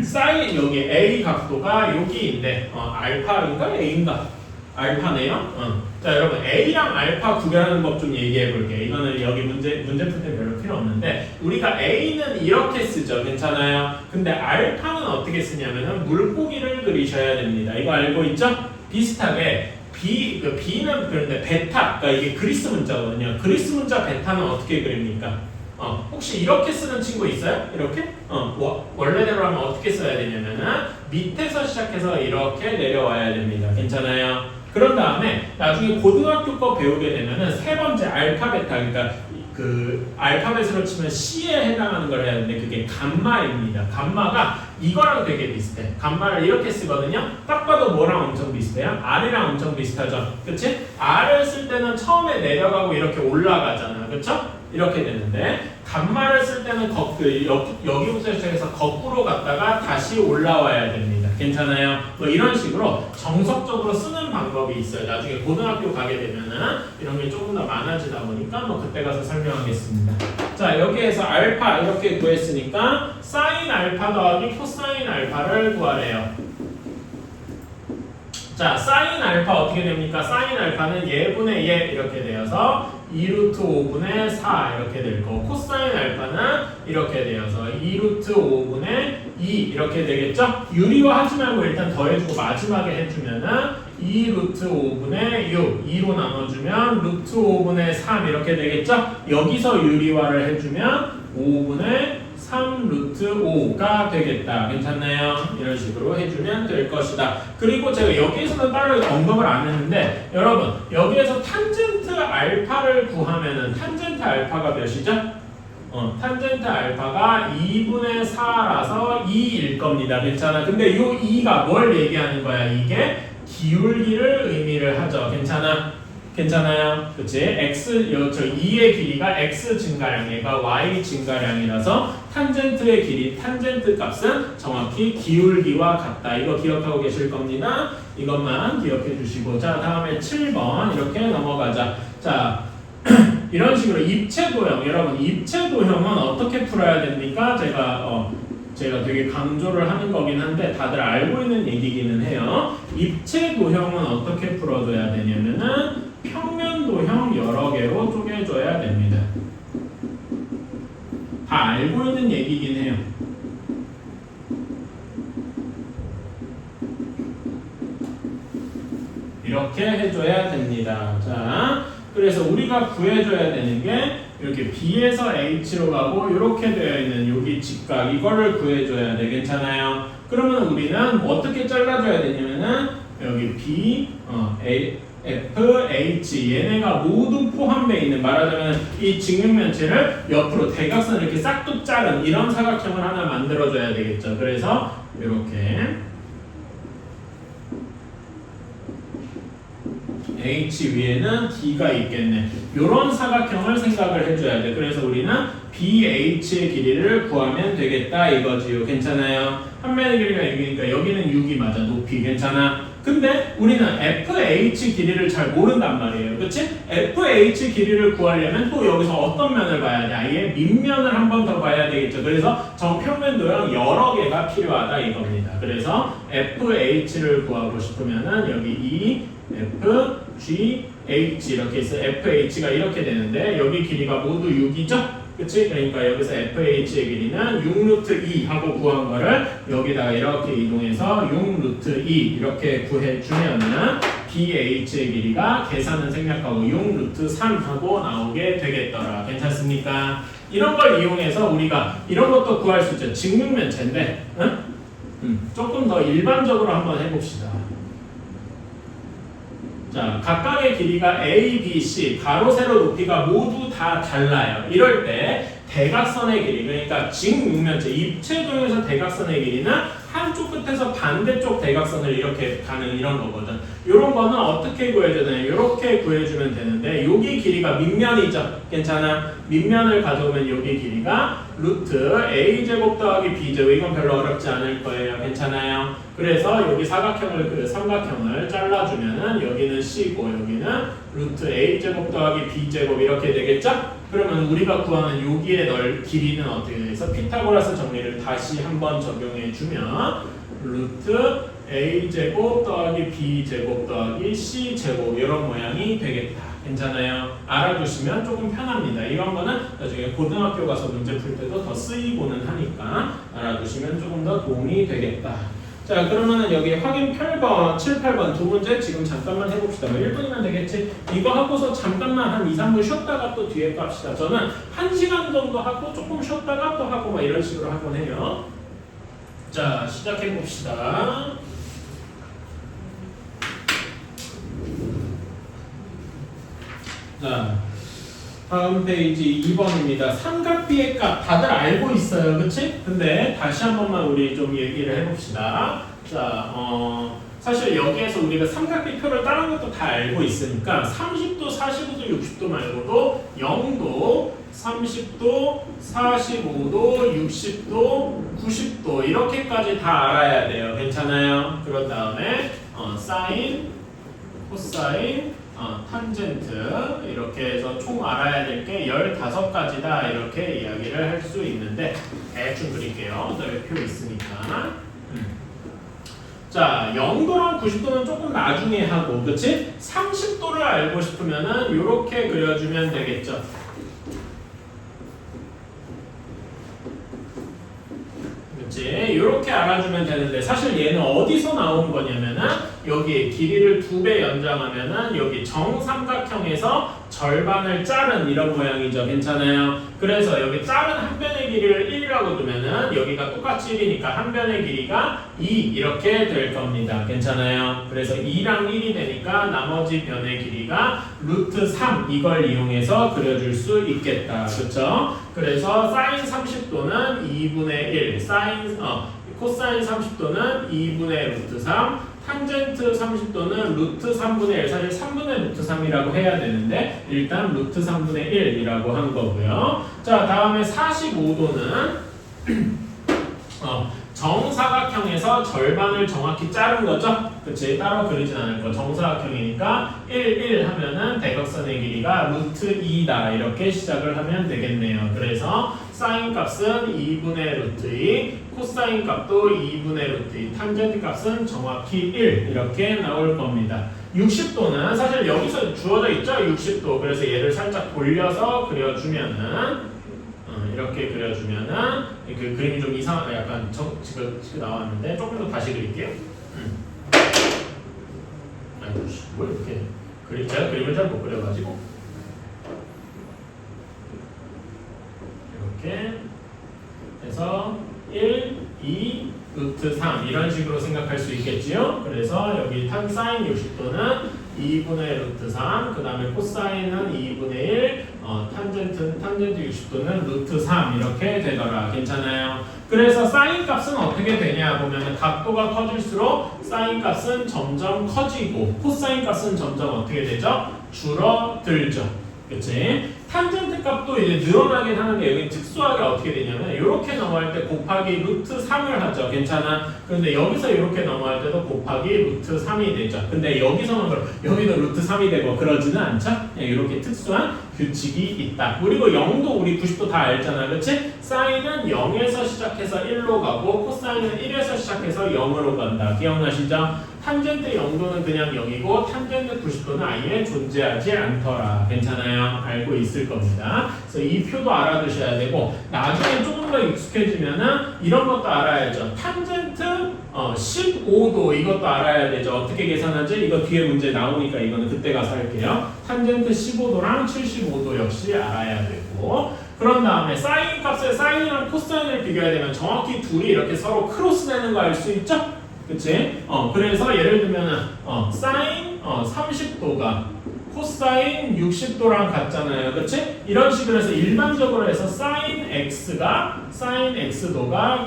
사인 여기 A 각도가 여기인데 알파인가 A인가? 알파네요. 자, 여러분 A랑 알파 구별하는 법 좀 얘기해 볼게요. 이거는 여기 문제 풀 때 별로 필요 없는데 우리가 A는 이렇게 쓰죠. 괜찮아요? 근데 알파는 어떻게 쓰냐면은 물고기를 그리셔야 됩니다. 이거 알고 있죠? 비슷하게 B는 그런데 베타, 그러니까 이게 그리스 문자거든요. 그리스 문자 베타는 어떻게 그립니까? 혹시 이렇게 쓰는 친구 있어요? 이렇게? 원래대로 하면 어떻게 써야 되냐면은 밑에서 시작해서 이렇게 내려와야 됩니다. 괜찮아요? 그런 다음에 나중에 고등학교 거 배우게 되면은 세 번째 알파 베타, 그러니까 그 알파벳으로 치면 C에 해당하는 걸 해야 되는데 그게 감마입니다. 감마가 이거랑 되게 비슷해. 감마를 이렇게 쓰거든요. 딱 봐도 뭐랑 엄청 비슷해요? R이랑 엄청 비슷하죠. 그치? R을 쓸 때는 처음에 내려가고 이렇게 올라가잖아. 그쵸? 이렇게 되는데 감마를 쓸 때는 여기부터 시작해서 거꾸로 갔다가 다시 올라와야 됩니다. 괜찮아요? 뭐 이런 식으로 정석적으로 쓰는 방법이 있어요. 나중에 고등학교 가게 되면은 이런 게 조금 더 많아지다 보니까 뭐 그때 가서 설명하겠습니다. 자, 여기에서 알파 이렇게 구했으니까 사인 알파 더하기 코사인 알파를 구하래요. 자, 사인 알파 어떻게 됩니까? 사인 알파는 예분의 예 이렇게 되어서 2루트 5분의 4 이렇게 될 거고 코사인 알파는 이렇게 되어서 2루트 5분의 2 이렇게 되겠죠? 유리화 하지 말고 일단 더해주고 마지막에 해주면은 2루트 5분의 6 2로 나눠주면 루트 5분의 3 이렇게 되겠죠? 여기서 유리화를 해주면 5분의 3 루트 5가 되겠다. 괜찮나요? 이런 식으로 해주면 될 것이다. 그리고 제가 여기에서는 따로 언급을 안 했는데 여러분 여기에서 탄젠트 알파를 구하면은 탄젠트 알파가 몇이죠? 탄젠트 알파가 2분의 4라서 2일 겁니다. 괜찮아? 근데 이 2가 뭘 얘기하는 거야? 이게 기울기를 의미를 하죠. 괜찮아? 괜찮아요? 그치? x, 저 2의 길이가 x 증가량, 얘가 y 증가량이라서 탄젠트의 길이, 탄젠트 값은 정확히 기울기와 같다. 이거 기억하고 계실 겁니다. 이것만 기억해 주시고. 자, 다음에 7번 이렇게 넘어가자. 자, 이런 식으로 입체 도형. 여러분, 입체 도형은 어떻게 풀어야 됩니까? 제가 되게 강조를 하는 거긴 한데 다들 알고 있는 얘기기는 해요. 입체 도형은 어떻게 풀어줘야 되냐면은 평면 도형 여러 개로 쪼개줘야 됩니다. 다 알고 있는 얘기긴 해요. 이렇게 해줘야 됩니다. 자, 그래서 우리가 구해줘야 되는 게 이렇게 B에서 H로 가고 이렇게 되어 있는 여기 직각 이거를 구해줘야 돼. 괜찮아요? 그러면 우리는 어떻게 잘라줘야 되냐면은 여기 B, F, H 얘네가 모두 포함되어 있는 말하자면 이 직육면체를 옆으로 대각선을 이렇게 싹둑 자른 이런 사각형을 하나 만들어줘야 되겠죠. 그래서 이렇게 H 위에는 D가 있겠네. 이런 사각형을 생각을 해줘야 돼. 그래서 우리는 BH의 길이를 구하면 되겠다 이거지요. 괜찮아요? 한 면의 길이가 6이니까 여기는 6이 맞아. 높이 괜찮아? 근데 우리는 FH 길이를 잘 모른단 말이에요. 그치? FH 길이를 구하려면 또 여기서 어떤 면을 봐야 돼? 아예 밑면을 한 번 더 봐야 되겠죠. 그래서 정평면 도형 여러 개가 필요하다 이겁니다. 그래서 FH를 구하고 싶으면은 여기 E, F, G, H 이렇게 있어. FH가 이렇게 되는데 여기 길이가 모두 6이죠? 그치? 그러니까 여기서 FH의 길이는 6루트 2 하고 구한 거를 여기다가 이렇게 이동해서 6루트 2 이렇게 구해주면은 BH의 길이가 계산은 생략하고 6루트 3 하고 나오게 되겠더라. 괜찮습니까? 이런 걸 이용해서 우리가 이런 것도 구할 수 있죠. 직육면체인데 조금 더 일반적으로 한번 해봅시다. 자, 각각의 길이가 A, B, C, 가로, 세로 높이가 모두 다 달라요. 이럴 때 대각선의 길이, 그러니까 직육면체, 입체도형에서 대각선의 길이는 한쪽 끝에서 반대쪽 대각선을 이렇게 가는 이런 거거든. 이런 거는 어떻게 구해줘야 되나요? 이렇게 구해주면 되는데 여기 길이가 밑면이죠. 괜찮아? 밑면을 가져오면 여기 길이가 루트 A제곱 더하기 B제곱. 이건 별로 어렵지 않을 거예요. 괜찮아요? 그래서 여기 사각형을 삼각형을 잘라주면은 여기는 C고 여기는 루트 A제곱 더하기 B제곱 이렇게 되겠죠? 그러면 우리가 구하는 여기에 길이는 어떻게 돼서 피타고라스 정리를 다시 한번 적용해 주면 루트 A제곱 더하기 B제곱 더하기 C제곱 이런 모양이 되겠다. 괜찮아요? 알아두시면 조금 편합니다. 이런 거는 나중에 고등학교 가서 문제 풀 때도 더 쓰이고는 하니까 알아두시면 조금 더 도움이 되겠다. 자, 그러면은 여기 확인 8번, 7, 8번 두 문제 지금 잠깐만 해봅시다. 1분이면 되겠지? 이거 하고서 잠깐만 한 2, 3분 쉬었다가 또 뒤에 갑시다. 저는 1시간 정도 하고 조금 쉬었다가 또 하고 막 이런 식으로 하곤 해요. 자, 시작해봅시다. 자, 다음 페이지 2번입니다. 삼각비의 값 다들 알고 있어요. 그치? 근데 다시 한 번만 우리 좀 얘기를 해봅시다. 자, 사실 여기에서 우리가 삼각비 표를 다른 것도 다 알고 있으니까 30도, 45도, 60도 말고도 0도, 30도, 45도, 60도, 90도 이렇게까지 다 알아야 돼요. 괜찮아요? 그런 다음에 사인, 코사인, 탄젠트 이렇게 해서 총 알아야 될 게 15가지다 이렇게 이야기를 할 수 있는데 대충 그릴게요. 네, 표 있으니까. 자, 0도랑 90도는 조금 나중에 하고, 그치? 30도를 알고 싶으면은 이렇게 그려주면 되겠죠. 그치? 이렇게 알아주면 되는데 사실 얘는 어디서 나온 거냐면은 여기 길이를 2배 연장하면은 여기 정삼각형에서 절반을 자른 이런 모양이죠. 괜찮아요? 그래서 여기 자른 한 변의 길이를 1이라고 두면은 여기가 똑같이 1이니까 한 변의 길이가 2 이렇게 될 겁니다. 괜찮아요? 그래서 2랑 1이 되니까 나머지 변의 길이가 루트 3 이걸 이용해서 그려줄 수 있겠다. 그렇죠? 그래서 사인 30도는 2분의 1, 코사인 30도는 2분의 루트 3, 탄젠트 30도는 루트 3분의 1, 사실 3분의 루트 3이라고 해야 되는데 일단 루트 3분의 1이라고 한 거고요. 자, 다음에 45도는 정사각형에서 절반을 정확히 자른 거죠? 그치? 따로 그리진 않을 거. 정사각형이니까 1, 1 하면은 대각선의 길이가 루트 2다. 이렇게 시작을 하면 되겠네요. 그래서 사인 값은 2분의 루트 2, 코사인 값도 2분의 루트 2, 탄젠트 값은 정확히 1 이렇게 나올 겁니다. 60도는 사실 여기서 주어져 있죠? 60도. 그래서 얘를 살짝 돌려서 그려주면은 이렇게 그려주면은 그 그림이 좀 이상하게 약간 지금 나왔는데 조금 더 다시 그릴게요. 아이고 뭐 이렇게 제가 그림을 잘 못 그려가지고 이렇게 해서 1, 2, 루트 3 이런 식으로 생각할 수 있겠지요. 그래서 여기 사인 60도는 2분의 루트 3, 그 다음에 코사인은 2분의 1, 탄젠트 60도는 루트 3 이렇게 되더라. 괜찮아요? 그래서 사인 값은 어떻게 되냐 보면 각도가 커질수록 사인 값은 점점 커지고 코사인 값은 점점 어떻게 되죠? 줄어들죠. 그치? 탄젠트 값도 이제 늘어나긴 하는데 여기 특수하게 어떻게 되냐면 이렇게 넘어갈 때 곱하기 루트 3을 하죠. 괜찮아? 그런데 여기서 이렇게 넘어갈 때도 곱하기 루트 3이 되죠. 근데 여기서만 여기도 루트 3이 되고 그러지는 않죠? 이렇게 특수한 규칙이 있다. 그리고 0도 우리 90도 다 알잖아. 그치? 사인은 0에서 시작해서 1로 가고 코사인은 1에서 시작해서 0으로 간다. 기억나시죠? 탄젠트 0도는 그냥 0이고 탄젠트 90도는 아예 존재하지 않더라. 괜찮아요? 알고 있을 겁니다. 그래서 이 표도 알아두셔야 되고 나중에 조금 더 익숙해지면은 이런 것도 알아야죠. 탄젠트 15도 이것도 알아야 되죠. 어떻게 계산하지? 이거 뒤에 문제 나오니까 이거는 그때 가서 할게요. 탄젠트 15도랑 75도 역시 알아야 되고 그런 다음에 사인 값에 사인이랑 코사인을 비교해야 되면 정확히 둘이 이렇게 서로 크로스 되는 거 알 수 있죠? 그치? 그래서 예를 들면은 사인 30도가 코사인 60도랑 같잖아요. 그치? 이런 식으로 해서 일반적으로 해서 사인 x도가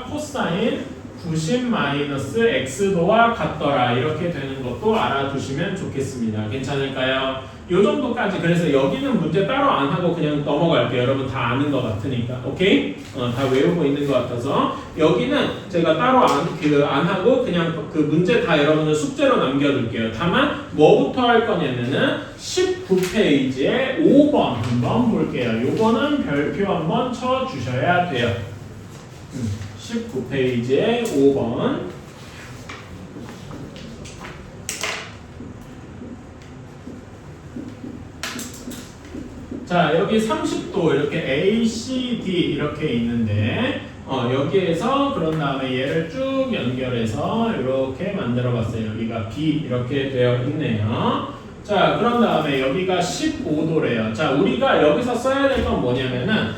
코사인 90-x도와 같더라. 이렇게 되는 것도 알아두시면 좋겠습니다. 괜찮을까요? 요 정도까지. 그래서 여기는 문제 따로 안 하고 그냥 넘어갈게요. 여러분 다 아는 것 같으니까. 오케이? 다 외우고 있는 것 같아서 여기는 제가 따로 안 하고 그냥 그 문제 다 여러분은 숙제로 남겨둘게요. 다만 뭐부터 할 거냐면은 19페이지에 5번 한번 볼게요. 요거는 별표 한번 쳐주셔야 돼요. 19페이지에 5번. 자, 여기 30도 이렇게 A, C, D 이렇게 있는데 여기에서 그런 다음에 얘를 쭉 연결해서 이렇게 만들어 봤어요. 여기가 B 이렇게 되어 있네요. 자, 그런 다음에 여기가 15도래요. 자, 우리가 여기서 써야 될 건 뭐냐면은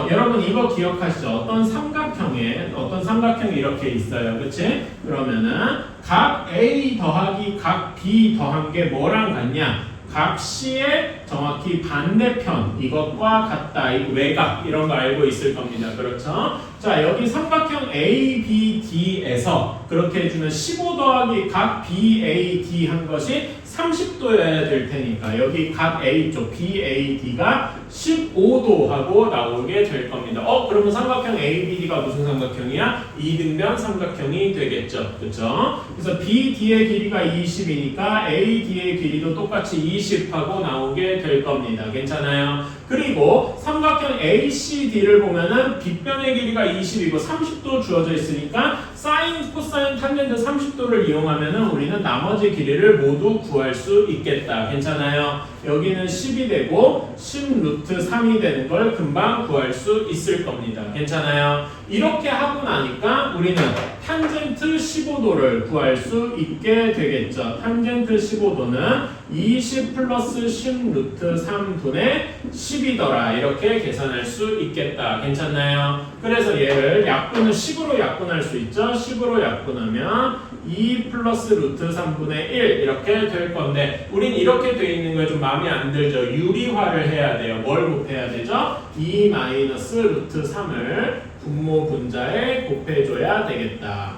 여러분 이거 기억하시죠? 어떤 삼각형이 이렇게 있어요. 그치? 그러면은 각 A 더하기 각 B 더한 게 뭐랑 같냐? 각 C의 정확히 반대편 이것과 같다. 이 외곽 이런 거 알고 있을 겁니다. 그렇죠? 자, 여기 삼각형 ABD에서 그렇게 해주면 15 더하기 각 BAD 한 것이 30도여야 될 테니까 여기 각 A쪽 BAD가 15도 하고 나오게 될 겁니다. 그러면 삼각형 ABD가 무슨 삼각형이야? 이등변 삼각형이 되겠죠. 그렇죠? 그래서 BD의 길이가 20이니까 AD의 길이도 똑같이 20하고 나오게 될 겁니다. 괜찮아요? 그리고 삼각형 ACD를 보면은 빗변의 길이가 20이고 30도 주어져 있으니까 사인, 코사인, 탄젠트 30도를 이용하면은 우리는 나머지 길이를 모두 구할 수 있겠다. 괜찮아요? 여기는 10이 되고 10 루트 3이 되는 걸 금방 구할 수 있을 겁니다. 괜찮아요? 이렇게 하고 나니까 우리는 탄젠트 15도를 구할 수 있게 되겠죠. 탄젠트 15도는 20 플러스 10 루트 3분의 10이더라. 이렇게 계산할 수 있겠다. 괜찮나요? 그래서 얘를 약분은 10으로 약분할 수 있죠. 10으로 약분하면 2 플러스 루트 3분의 1 이렇게 될 건데 우린 이렇게 돼 있는 거에 좀 마음에 안 들죠. 유리화를 해야 돼요. 뭘 곱해야 되죠? 2 마이너스 루트 3을 분모 분자에 곱해줘야 되겠다.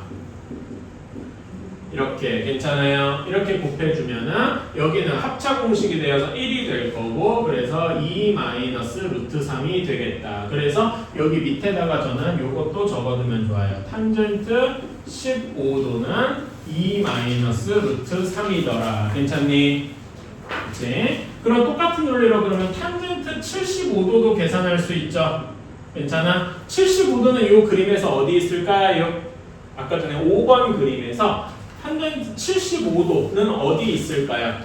이렇게 괜찮아요? 이렇게 곱해주면은 여기는 합차 공식이 되어서 1이 될 거고 그래서 2 마이너스 루트 3이 되겠다. 그래서 여기 밑에다가 저는 요것도 적어두면 좋아요. 탄젠트 15도는 2 마이너스 루트 3이더라. 괜찮니? 그치? 그럼 똑같은 논리로 그러면 탄젠트 75도도 계산할 수 있죠? 괜찮아? 75도는 이 그림에서 어디 있을까요? 아까 전에 5번 그림에서 탄젠트 75도는 어디 있을까요?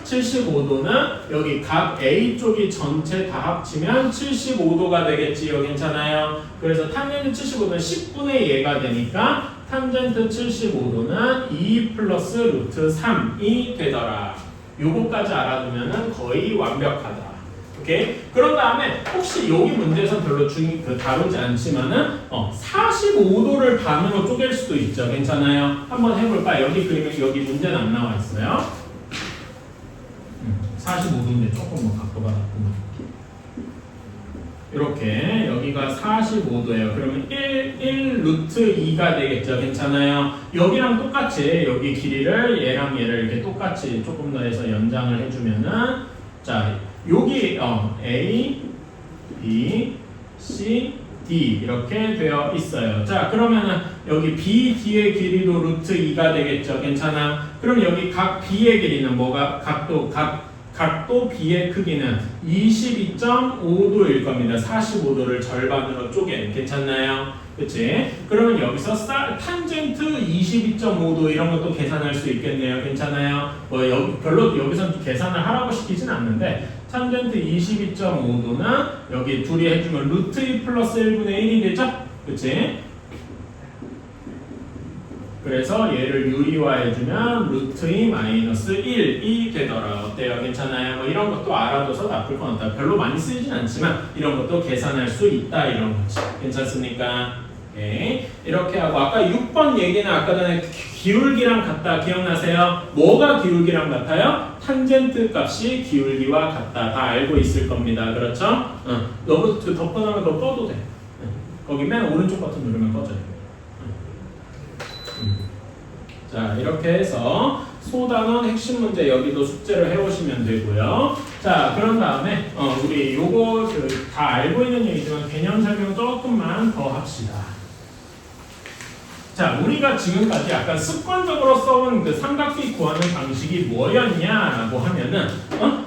75도는 여기 각 A쪽이 전체 다 합치면 75도가 되겠지요. 괜찮아요? 그래서 탄젠트 75도는 10분의 얘가 되니까 탄젠트 75도는 2 플러스 루트 3이 되더라. 요거까지 알아두면 거의 완벽하다. 오케이? 그런 다음에 혹시 여기 문제에서 별로 다루지 않지만은 45도를 반으로 쪼갤 수도 있죠. 괜찮아요? 한번 해볼까? 여기 그리면 여기 문제는 안 나와 있어요. 45도인데 조금 뭐 각도가 낮구나. 이렇게 여기가 45도예요. 그러면 1 루트 2가 되겠죠. 괜찮아요? 여기랑 똑같이 여기 길이를 얘랑 얘를 이렇게 똑같이 조금 더 해서 연장을 해주면은 자 여기 A, B, C, D 이렇게 되어 있어요. 자, 그러면은 여기 BD의 길이도 루트 2가 되겠죠. 괜찮아? 그럼 여기 각 B의 길이는 뭐가 각도 B의 크기는 22.5도일 겁니다. 45도를 절반으로 쪼갠. 괜찮나요? 그치? 그러면 여기서 탄젠트 22.5도 이런 것도 계산할 수 있겠네요. 괜찮아요? 별로 여기서 계산을 하라고 시키진 않는데 탄젠트 22.5도는 여기 둘이 해주면 루트 2 플러스 1분의 1이 되죠? 그치? 그래서 얘를 유리화해주면 루트 2 마이너스 1이 되더라. 어때요? 괜찮아요? 뭐 이런 것도 알아둬서 나쁠 건 없다. 별로 많이 쓰이진 않지만 이런 것도 계산할 수 있다. 이런 거지. 괜찮습니까? 오케이. 이렇게 하고 아까 6번 얘기는 아까 전에 기울기랑 같다. 기억나세요? 뭐가 기울기랑 같아요? 탄젠트 값이 기울기와 같다. 다 알고 있을 겁니다. 그렇죠? 너무 덮어놓으면 그거 꺼도 돼. 거기 맨 오른쪽 버튼 누르면 꺼져요. 자, 이렇게 해서 소단원 핵심 문제 여기도 숙제를 해오시면 되고요. 자, 그런 다음에 우리 요거 다 알고 있는 얘기지만 개념 설명 조금만 더 합시다. 자, 우리가 지금까지 약간 습관적으로 써온 그 삼각비 구하는 방식이 뭐였냐라고 하면은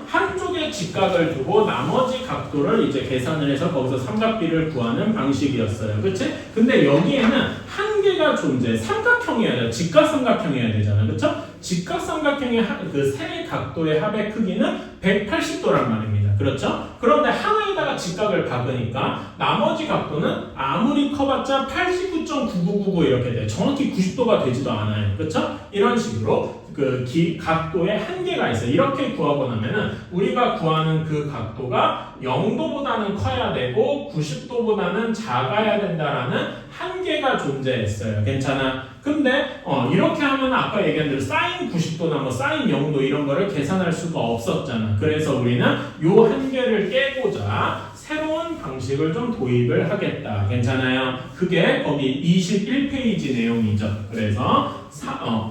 한쪽에 직각을 두고 나머지 각도를 이제 계산을 해서 거기서 삼각비를 구하는 방식이었어요. 그치? 근데 여기에는 한계가 존재해. 삼각형이어야 돼. 직각삼각형이어야 되잖아. 그쵸? 직각삼각형의 그 세 각도의 합의 크기는 180도란 말입니다. 그렇죠? 그런데 하나에다가 직각을 박으니까 나머지 각도는 아무리 커봤자 89.9999 이렇게 돼요. 정확히 90도가 되지도 않아요. 그렇죠? 이런 식으로 그 각도에 한계가 있어요. 이렇게 구하고 나면은 우리가 구하는 그 각도가 0도보다는 커야 되고 90도보다는 작아야 된다라는 한계가 존재했어요. 괜찮아? 근데 이렇게 하면 아까 얘기한 대로 사인 90도나 뭐 사인 0도 이런 거를 계산할 수가 없었잖아. 그래서 우리는 요 한계를 깨고자 새로운 방식을 좀 도입을 하겠다. 괜찮아요? 그게 거기 21페이지 내용이죠. 그래서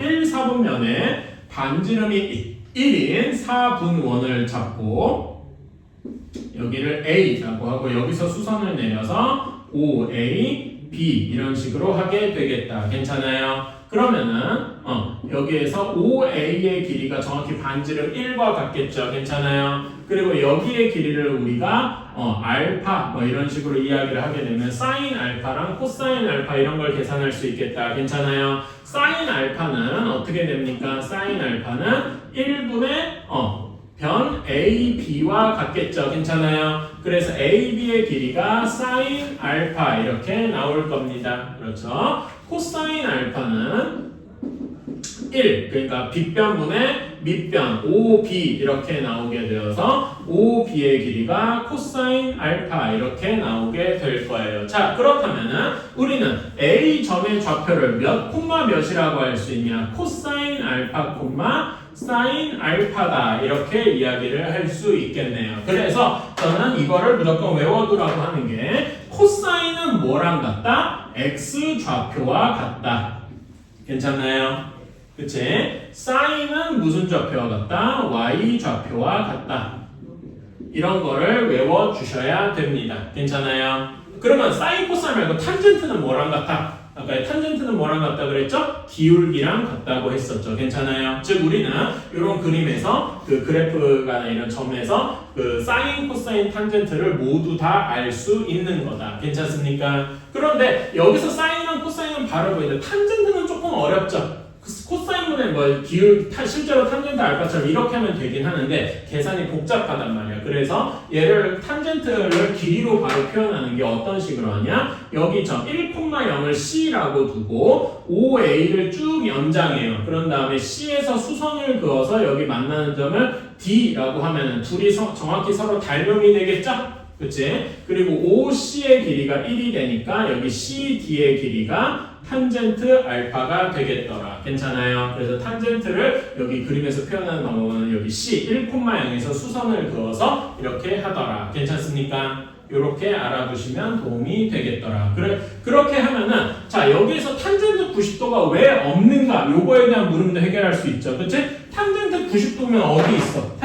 1, 4분면에 반지름이 1인 4분원을 잡고 여기를 A라고 하고 여기서 수선을 내려서 OA, B 이런 식으로 하게 되겠다. 괜찮아요? 그러면은 여기에서 OA의 길이가 정확히 반지름 1과 같겠죠. 괜찮아요? 그리고 여기의 길이를 우리가 알파 뭐 이런 식으로 이야기를 하게 되면 사인 알파랑 코사인 알파 이런 걸 계산할 수 있겠다. 괜찮아요? 사인 알파는 어떻게 됩니까? 사인 알파는 1분의 변 AB와 같겠죠. 괜찮아요? 그래서 AB의 길이가 사인 알파 이렇게 나올 겁니다. 그렇죠? 코사인 알파는 1, 그러니까 빗변분의 밑변 OB 이렇게 나오게 되어서 OB의 길이가 코사인 알파 이렇게 나오게 될 거예요. 자, 그렇다면은 우리는 A점의 좌표를 몇 콤마 몇이라고 할 수 있냐? 코사인 알파 콤마 사인 알파다 이렇게 이야기를 할 수 있겠네요. 그래서 저는 이거를 무조건 외워두라고 하는 게 코사인은 뭐랑 같다? X 좌표와 같다. 괜찮나요? 그치? 사인은 무슨 좌표와 같다? Y 좌표와 같다. 이런 거를 외워주셔야 됩니다. 괜찮아요? 그러면 사인 코사인 말고 탄젠트는 뭐랑 같아? 아까 탄젠트는 뭐랑 같다 그랬죠? 기울기랑 같다고 했었죠. 괜찮아요? 즉 우리는 이런 그림에서 그 그래프가 이런 점에서 그 사인, 코사인, 탄젠트를 모두 다 알 수 있는 거다. 괜찮습니까? 그런데 여기서 사인이랑 코사인은 바로 보이는데 탄젠트는 조금 어렵죠. 코사인분의 뭐 실제로 탄젠트 알파처럼 이렇게 하면 되긴 하는데 계산이 복잡하단 말이야. 그래서 얘를 탄젠트를 길이로 바로 표현하는 게 어떤 식으로 하냐? 여기 점 1,0을 C라고 두고 OA를 쭉 연장해요. 그런 다음에 C에서 수선을 그어서 여기 만나는 점을 D라고 하면은 둘이 정확히 서로 닮음이 되겠죠? 그치? 그리고 OC의 길이가 1이 되니까 여기 CD의 길이가 탄젠트 알파가 되겠더라. 괜찮아요? 그래서 탄젠트를 여기 그림에서 표현하는 방법은 여기 C 1,0에서 수선을 그어서 이렇게 하더라. 괜찮습니까? 이렇게 알아두시면 도움이 되겠더라. 그렇게 하면은 자 여기에서 탄젠트 90도가 왜 없는가 요거에 대한 물음도 해결할 수 있죠. 그치? 탄젠트 90도면 어디 있어?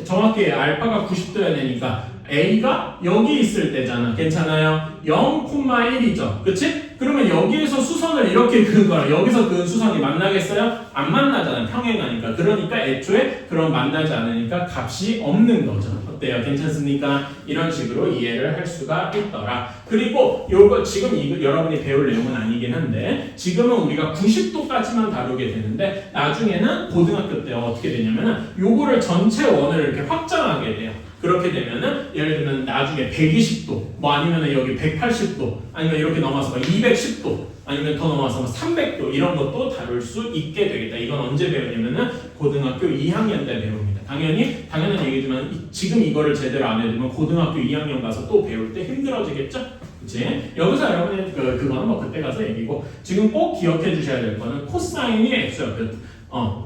정확히 알파가 90도여야 되니까 A가 여기 있을 때잖아. 괜찮아요? 0,1이죠. 그치? 그러면 여기에서 수선을 이렇게 그은 거랑 여기서 그은 수선이 만나겠어요? 안 만나잖아. 평행하니까. 그러니까 애초에 그런 만나지 않으니까 값이 없는 거죠. 어때요? 괜찮습니까? 이런 식으로 이해를 할 수가 있더라. 그리고 요거 지금 여러분이 배울 내용은 아니긴 한데 지금은 우리가 90도까지만 다루게 되는데 나중에는 고등학교 때 어떻게 되냐면은 요거를 전체 원을 이렇게 확장하게 돼요. 그렇게 되면은 예를 들면 나중에 120도 뭐 아니면은 여기 180도 아니면 이렇게 넘어서 210도 아니면 더 넘어서 300도 이런 것도 다룰 수 있게 되겠다. 이건 언제 배우냐면은 고등학교 2학년 때 배웁니다. 당연한 얘기지만 지금 이거를 제대로 안 해두면 고등학교 2학년 가서 또 배울 때 힘들어지겠죠? 그치? 여기서 여러분이 그거는 뭐 그때 가서 얘기고 지금 꼭 기억해 주셔야 될 거는 코사인이 x좌표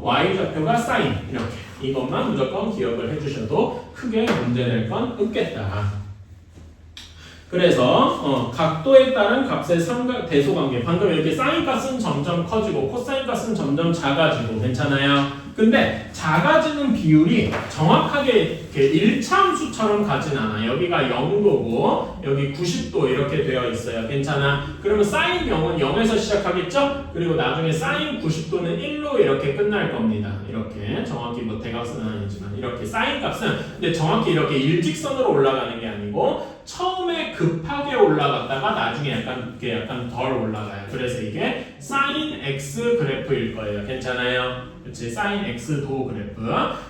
y좌표가 사인 이렇게 이것만 무조건 기억을 해주셔도 크게 문제될 건 없겠다. 그래서 각도에 따른 값의 대소관계 방금 이렇게 사인 값은 점점 커지고 코사인 값은 점점 작아지고 괜찮아요? 근데 작아지는 비율이 정확하게 이렇게 일차함수처럼 가진 않아. 여기가 0도고 여기 90도 이렇게 되어 있어요. 괜찮아? 그러면 사인 0은 0에서 시작하겠죠? 그리고 나중에 사인 90도는 1로 이렇게 끝날 겁니다. 이렇게 정확히 뭐 대각선은 아니지만 이렇게 사인 값은 근데 정확히 이렇게 일직선으로 올라가는 게 아니고 처음에 급하게 올라갔다가 나중에 약간 덜 올라가요. 그래서 이게 사인 x 그래프일 거예요. 괜찮아요? 그치? 사인 x도 그래프.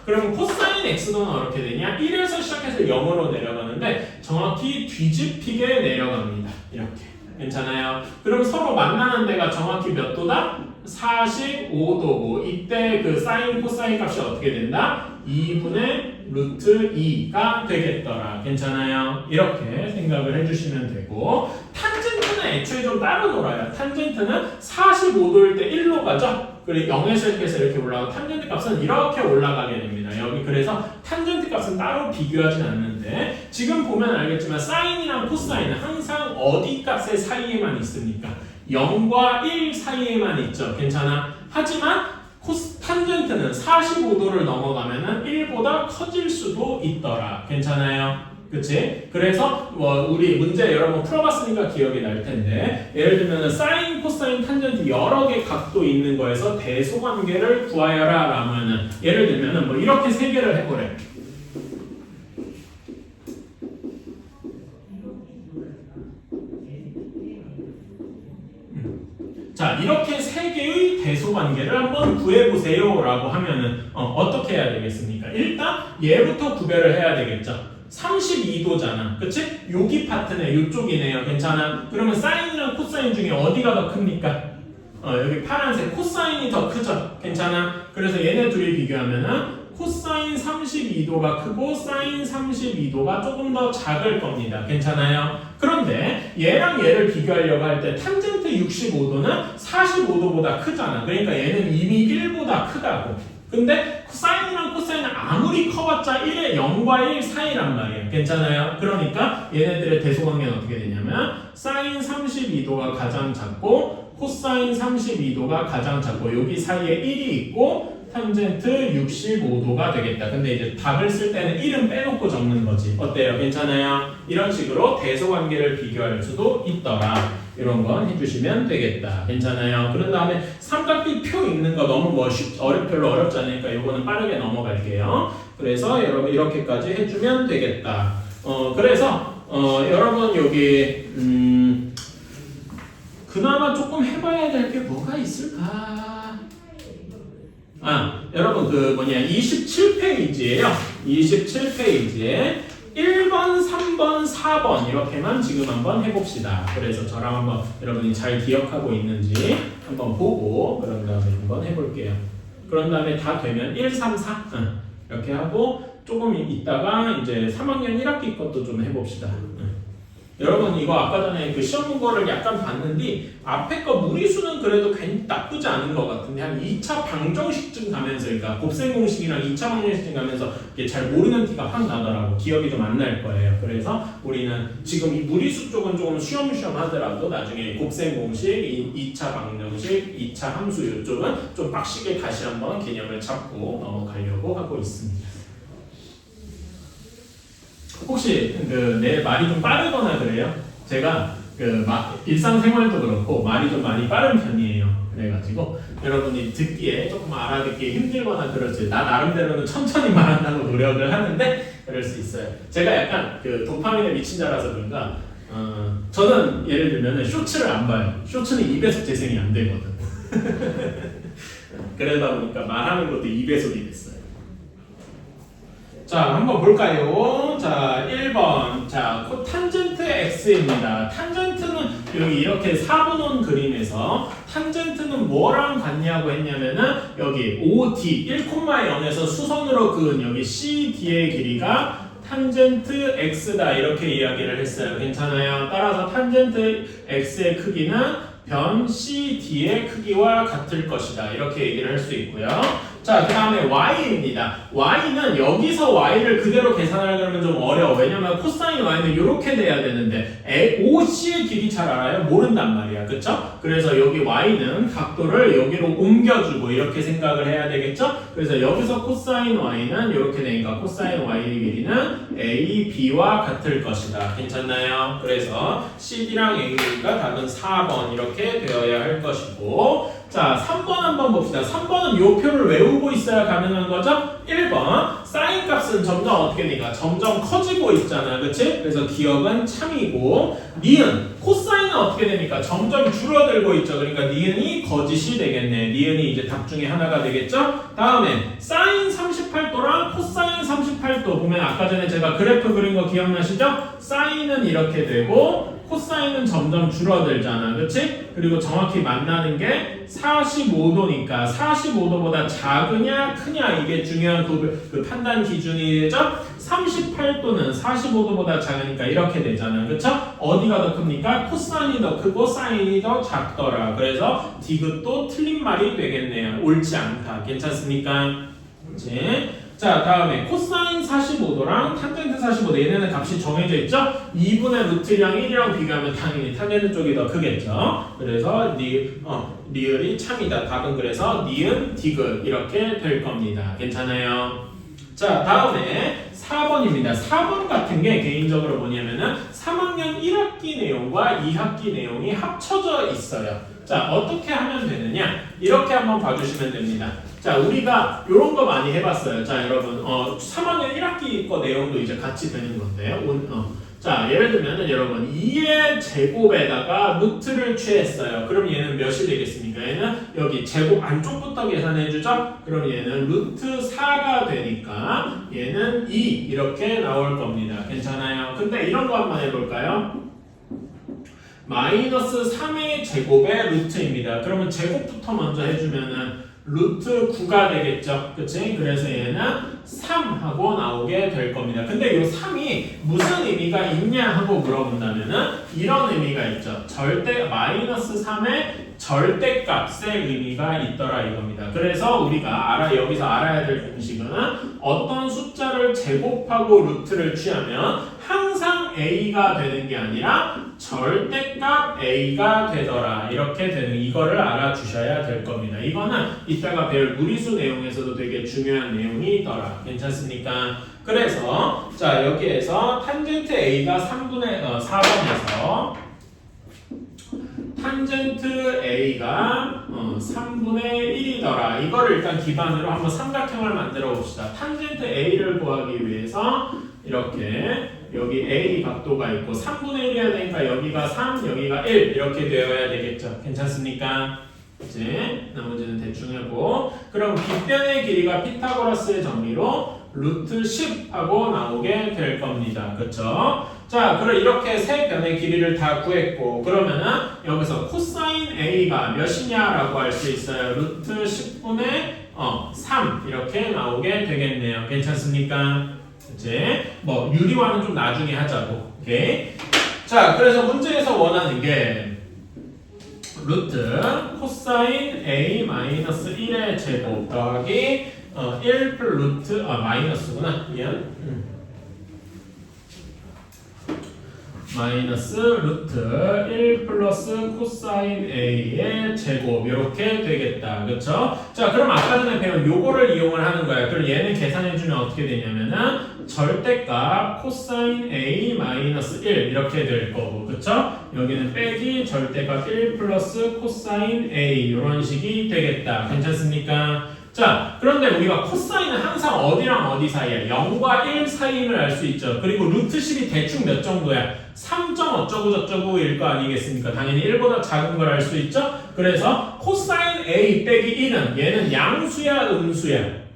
그러면 코사인 x도는 어떻게 되냐? 1에서 시작해서 0으로 내려가는데 정확히 뒤집히게 내려갑니다. 이렇게. 괜찮아요? 그럼 서로 만나는 데가 정확히 몇 도다? 45도고 이때 그 사인 코사인 값이 어떻게 된다? 2분의 루트 2가 되겠더라. 괜찮아요? 이렇게 생각을 해주시면 되고 탄젠트는 애초에 좀 따로 놀아요. 탄젠트는 45도일 때 1로 가죠? 그리고 0에서 이렇게 올라가고 탄젠트 값은 이렇게 올라가게 됩니다. 여기 그래서 탄젠트 값은 따로 비교하진 않는데 지금 보면 알겠지만 사인이랑 코사인은 항상 어디 값의 사이에만 있습니까? 0과 1 사이에만 있죠. 괜찮아? 하지만 탄젠트는 45도를 넘어가면은 1보다 커질 수도 있더라. 괜찮아요? 그치? 그래서 우리 문제 여러 번 풀어봤으니까 기억이 날 텐데 예를 들면 사인, 코사인, 탄젠트 여러 개 각도 있는 거에서 대소관계를 구하여라 라면은 예를 들면은 뭐 이렇게 세 개를 해보래. 자 이렇게 세 개의 대소관계를 한번 구해보세요 라고 하면은 어떻게 해야 되겠습니까? 일단 얘부터 구별을 해야 되겠죠. 32도잖아. 그치? 여기 파트네. 이쪽이네요. 괜찮아? 그러면 사인이랑 코사인 중에 어디가 더 큽니까? 여기 파란색 코사인이 더 크죠? 괜찮아? 그래서 얘네 둘이 비교하면은 코사인 32도가 크고 사인 32도가 조금 더 작을 겁니다. 괜찮아요? 그런데 얘랑 얘를 비교하려고 할 때 탄젠트 65도는 45도보다 크잖아. 그러니까 얘는 이미 1보다 크다고. 근데 사인이랑 코사인은 아무리 커봤자 1의 0과 1 사이란 말이에요. 괜찮아요? 그러니까 얘네들의 대소관계는 어떻게 되냐면 사인 32도가 가장 작고 코사인 32도가 가장 작고 여기 사이에 1이 있고 탄젠트 65도가 되겠다. 근데 이제 답을 쓸 때는 1은 빼놓고 적는 거지. 어때요? 괜찮아요? 이런 식으로 대소관계를 비교할 수도 있더라. 이런 건 해주시면 되겠다. 괜찮아요? 그런 다음에 삼각비 표 읽는 거 너무 별로 어렵지 않으니까 이거는 빠르게 넘어갈게요. 그래서 여러분 이렇게까지 해주면 되겠다. 그래서 여러분 여기 그나마 조금 해봐야 될 게 뭐가 있을까? 여러분 27페이지에요. 27페이지에 1번, 3번, 4번 이렇게만 지금 한번 해봅시다. 그래서 저랑 한번 여러분이 잘 기억하고 있는지 한번 보고 그런 다음에 한번 해볼게요. 그런 다음에 다 되면 1, 3, 4 이렇게 하고 조금 있다가 이제 3학년 1학기 것도 좀 해봅시다. 여러분 이거 아까 전에 그 시험 문거를 약간 봤는데 앞에 거 무리수는 그래도 나쁘지 않은 것 같은데 한 2차 방정식쯤 가면서 그러니까 곱셈 공식이랑 2차 방정식쯤 가면서 이게 잘 모르는 티가 확 나더라고. 기억이 좀 안 날 거예요. 그래서 우리는 지금 이 무리수 쪽은 조금 쉬엄쉬엄 하더라도 나중에 곱셈 공식, 2차 방정식, 2차 함수 이쪽은 좀 빡시게 다시 한번 개념을 잡고 넘어가려고 하고 있습니다. 혹시 내 말이 좀 빠르거나 그래요? 제가 일상생활도 그렇고 말이 좀 많이 빠른 편이에요. 그래가지고 여러분이 듣기에 조금 알아듣기 힘들거나 그렇지. 나 나름대로는 천천히 말한다고 노력을 하는데 그럴 수 있어요. 제가 약간 도파민에 미친 자라서 그런가 저는 예를 들면 쇼츠를 안 봐요. 쇼츠는 2배속 재생이 안 되거든. 그러다 보니까 말하는 것도 2배속이 됐어요. 자, 한번 볼까요? 자, 1번. 자, 탄젠트 x입니다. 탄젠트는 여기 이렇게 4분원 그림에서 탄젠트는 뭐랑 같냐고 했냐면은 여기 OD 1,0에서 수선으로 그은 여기 CD의 길이가 탄젠트 x다 이렇게 이야기를 했어요. 괜찮아요? 따라서 탄젠트 x의 크기는 변 CD의 크기와 같을 것이다. 이렇게 얘기를 할 수 있고요. 자, 그 다음에 y입니다. y는 여기서 y를 그대로 계산하려면 좀 어려워. 왜냐면 코사인 y는 이렇게 돼야 되는데 OC의 길이 잘 알아요? 모른단 말이야. 그쵸? 그래서 여기 y는 각도를 여기로 옮겨주고 이렇게 생각을 해야 되겠죠? 그래서 여기서 코사인 y는 이렇게 되니까 코사인 y의 길이는 a, b와 같을 것이다. 괜찮나요? 그래서 CD랑 A가 답은 4번 이렇게 되어야 할 것이고 자, 3번 한번 봅시다. 3번은 이 표를 외우고 있어야 가능한 거죠? 1번 사인 값은 점점 어떻게 되니까 점점 커지고 있잖아. 그치? 그래서 기억은 참이고 니은 코사인은 어떻게 됩니까? 점점 줄어들고 있죠. 그러니까 니은이 거짓이 되겠네. 니은이 이제 답 중에 하나가 되겠죠? 다음에 사인 38도랑 코사인 38도 보면 아까 전에 제가 그래프 그린 거 기억나시죠? 사인은 이렇게 되고 코사인은 점점 줄어들잖아. 그치? 그리고 정확히 만나는 게 45도니까 45도보다 작으냐 크냐 이게 중요한 그 판단 기준이죠. 38도는 45도보다 작으니까 이렇게 되잖아. 그쵸? 어디가 더 큽니까? 코사인이 더 크고 사인이 더 작더라. 그래서 디귿도 틀린 말이 되겠네요. 옳지 않다. 괜찮습니까? 그치? 자, 다음에 코사인 45도랑 탄젠트 45도 얘네는 값이 정해져 있죠? 2분의 루트랑 1이랑 비교하면 당연히 탄젠트 쪽이 더 크겠죠? 그래서 리을이 참이다. 답은 그래서 니은 디귿 이렇게 될 겁니다. 괜찮아요? 자, 다음에 4번입니다. 4번 같은 게 개인적으로 뭐냐면은 3학년 1학기 내용과 2학기 내용이 합쳐져 있어요. 자, 어떻게 하면 되느냐? 이렇게 한번 봐주시면 됩니다. 자, 우리가 이런 거 많이 해봤어요. 자, 여러분, 3학년 1학기 거 내용도 이제 같이 되는 건데요. 자, 예를 들면은 여러분 2의 제곱에다가 루트를 취했어요. 그럼 얘는 몇이 되겠습니까? 얘는 여기 제곱 안쪽부터 계산해주죠? 그럼 얘는 루트 4가 되니까 얘는 2 이렇게 나올 겁니다. 괜찮아요? 근데 이런 거 한번 해볼까요? 마이너스 3의 제곱의 루트입니다. 그러면 제곱부터 먼저 해주면은 루트 9가 되겠죠. 그치? 그래서 얘는 3하고 나오게 될 겁니다. 근데 이 3이 무슨 의미가 있냐 하고 물어본다면은 이런 의미가 있죠. 마이너스 3의 절대값의 의미가 있더라 이겁니다. 그래서 우리가 여기서 알아야 될 공식은 어떤 숫자를 제곱하고 루트를 취하면 항상 A가 되는 게 아니라 절대값 A가 되더라. 이렇게 되는 이거를 알아주셔야 될 겁니다. 이거는 이따가 배울 무리수 내용에서도 되게 중요한 내용이 있더라. 괜찮습니까? 그래서 자 여기에서 탄젠트 A가 4번에서 탄젠트 A가 3분의 1이더라. 이거를 일단 기반으로 한번 삼각형을 만들어 봅시다. 탄젠트 A를 구하기 위해서 이렇게 여기 A 각도가 있고 3분의 1이어야 되니까 여기가 3, 여기가 1 이렇게 되어야 되겠죠. 괜찮습니까? 이제 나머지는 대충 하고 그럼 빗변의 길이가 피타고라스의 정리로 루트 10 하고 나오게 될 겁니다. 그쵸? 자, 그럼 이렇게 세 변의 길이를 다 구했고 그러면은 여기서 코사인 A가 몇이냐라고 할 수 있어요. 루트 10분의 3 이렇게 나오게 되겠네요. 괜찮습니까? 이제 뭐 유리화는 좀 나중에 하자고. 오케이. 자, 그래서 문제에서 원하는 게 루트 코사인 A 마이너스 1의 제곱 더하기 1 플러스 루트 마이너스구나. 미안. 마이너스 루트 1 플러스 코사인 A의 제곱 이렇게 되겠다. 그쵸? 자, 그럼 아까 전에 배운 요거를 이용을 하는 거야. 그럼 얘는 계산해주면 어떻게 되냐면은 절대값 코사인 A 마이너스 1 이렇게 될 거고, 그쵸? 여기는 빼기 절대값 1 플러스 코사인 A 이런 식이 되겠다. 괜찮습니까? 자, 그런데 우리가 코사인은 항상 어디랑 어디 사이야? 0과 1 사이임을 알 수 있죠. 그리고 루트 10이 대충 몇 정도야? 3점 어쩌고 저쩌고일 거 아니겠습니까? 당연히 1보다 작은 걸 알 수 있죠. 그래서 코사인 A 빼기 1은 얘는 양수야 음수야?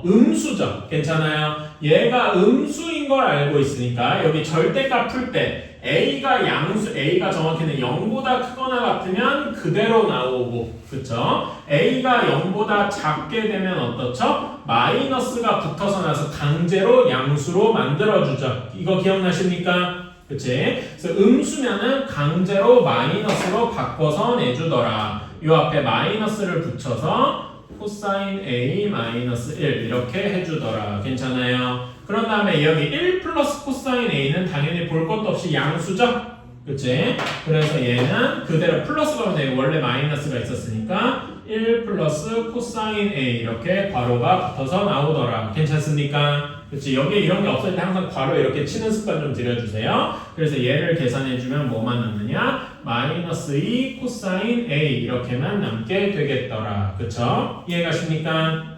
음수죠. 괜찮아요? 얘가 음수인 걸 알고 있으니까 여기 절대값 풀 때 A가 양수, A가 정확히는 0보다 크거나 같으면 그대로 나오고, 그쵸? A가 0보다 작게 되면 어떻죠? 마이너스가 붙어서 나서 강제로 양수로 만들어주죠. 이거 기억나십니까? 그치? 그래서 음수면은 강제로 마이너스로 바꿔서 내주더라. 요 앞에 마이너스를 붙여서 코사인 A 마이너스 1 이렇게 해주더라. 괜찮아요? 그런 다음에 여기 1 플러스 코사인 A는 당연히 볼 것도 없이 양수죠? 그치? 그래서 얘는 그대로 플러스가 오는데 원래 마이너스가 있었으니까 1 플러스 코사인 A 이렇게 괄호가 붙어서 나오더라. 괜찮습니까? 그치? 여기에 이런 게 없을 때 항상 괄호 이렇게 치는 습관 좀 들여주세요. 그래서 얘를 계산해주면 뭐만 남느냐? 마이너스 2 코사인 A 이렇게만 남게 되겠더라. 그쵸? 이해가십니까?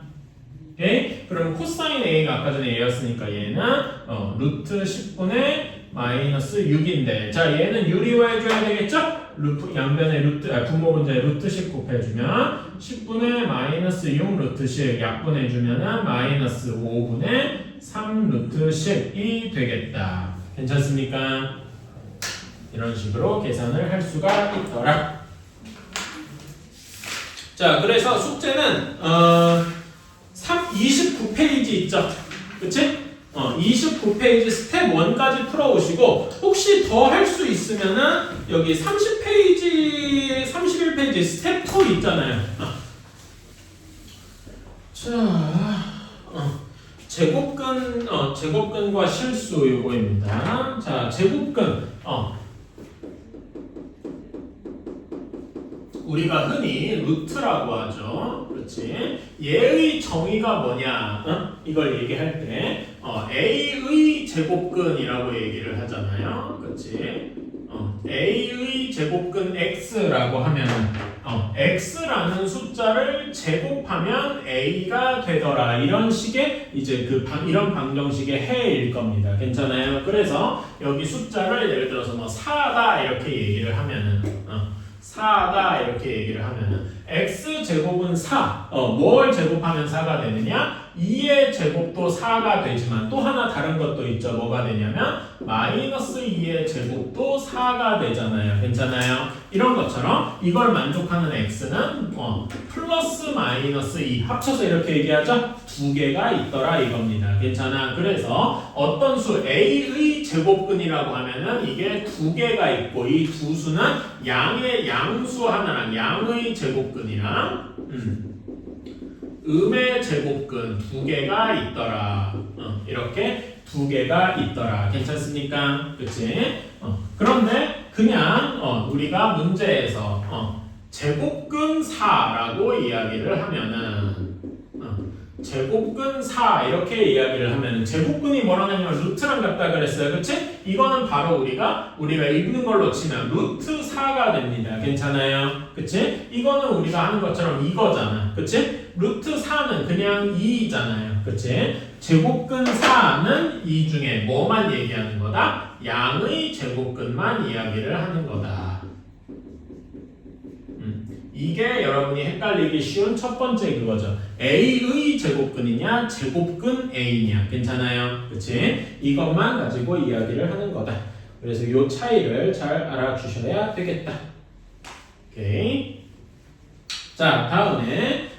오케이? 그럼 코사인 A가 아까 전에 얘였으니까 얘는 루트 10분의 마이너스 6인데, 자, 얘는 유리화해줘야 되겠죠? 양변에 분모분자에 루트 10 곱해주면 10분의 마이너스 6 루트 10 약분해주면 마이너스 5분의 3 루트 10이 되겠다. 괜찮습니까? 이런 식으로 계산을 할 수가 있더라. 자, 그래서 숙제는 29페이지 있죠? 그치? 29페이지 스텝 1까지 풀어오시고, 혹시 더 할 수 있으면은 여기 30페이지, 31페이지 스텝 2 있잖아요. 자, 제곱근과 실수 요거입니다. 자, 제곱근, 우리가 흔히 루트라고 하죠. 그렇지? 얘의 정의가 뭐냐? 이걸 얘기할 때 A의 제곱근이라고 얘기를 하잖아요. 그렇지? A의 제곱근 X라고 하면 X라는 숫자를 제곱하면 A가 되더라. 이런 식의 이제 이런 방정식의 해일 겁니다. 괜찮아요? 그래서 여기 숫자를 예를 들어서 4다 이렇게 얘기를 하면은 4다 이렇게 얘기를 하면은 x제곱은 4. 뭘 제곱하면 4가 되느냐? 2의 제곱도 4가 되지만 또 하나 다른 것도 있죠. 뭐가 되냐면 마이너스 2의 제곱도 4가 되잖아요. 괜찮아요? 이런 것처럼 이걸 만족하는 x는 플러스 마이너스 2 합쳐서 이렇게 얘기하죠? 두 개가 있더라 이겁니다. 괜찮아? 그래서 어떤 수 a의 제곱근이라고 하면은 이게 두 개가 있고 이 두 수는 양의 양수 하나랑 양의 제곱근이랑 음의 제곱근 두 개가 있더라. 이렇게 두 개가 있더라. 괜찮습니까? 그치? 그런데 그냥 우리가 문제에서 제곱근 4라고 이야기를 하면은 제곱근 4 이렇게 이야기를 하면은 제곱근이 뭐라고 하냐면 루트랑 같다 그랬어요. 그치? 이거는 바로 우리가 읽는 걸로 치면 루트 4가 됩니다. 괜찮아요? 그치? 이거는 우리가 하는 것처럼 이거잖아. 그치? 루트 4는 그냥 2잖아요. 그치? 제곱근 4는 이 중에 뭐만 얘기하는 거다? 양의 제곱근만 이야기를 하는 거다. 이게 여러분이 헷갈리기 쉬운 첫 번째 그거죠. A의 제곱근이냐 제곱근 A냐. 괜찮아요? 그치? 이것만 가지고 이야기를 하는 거다. 그래서 이 차이를 잘 알아주셔야 되겠다. 오케이. 자, 다음에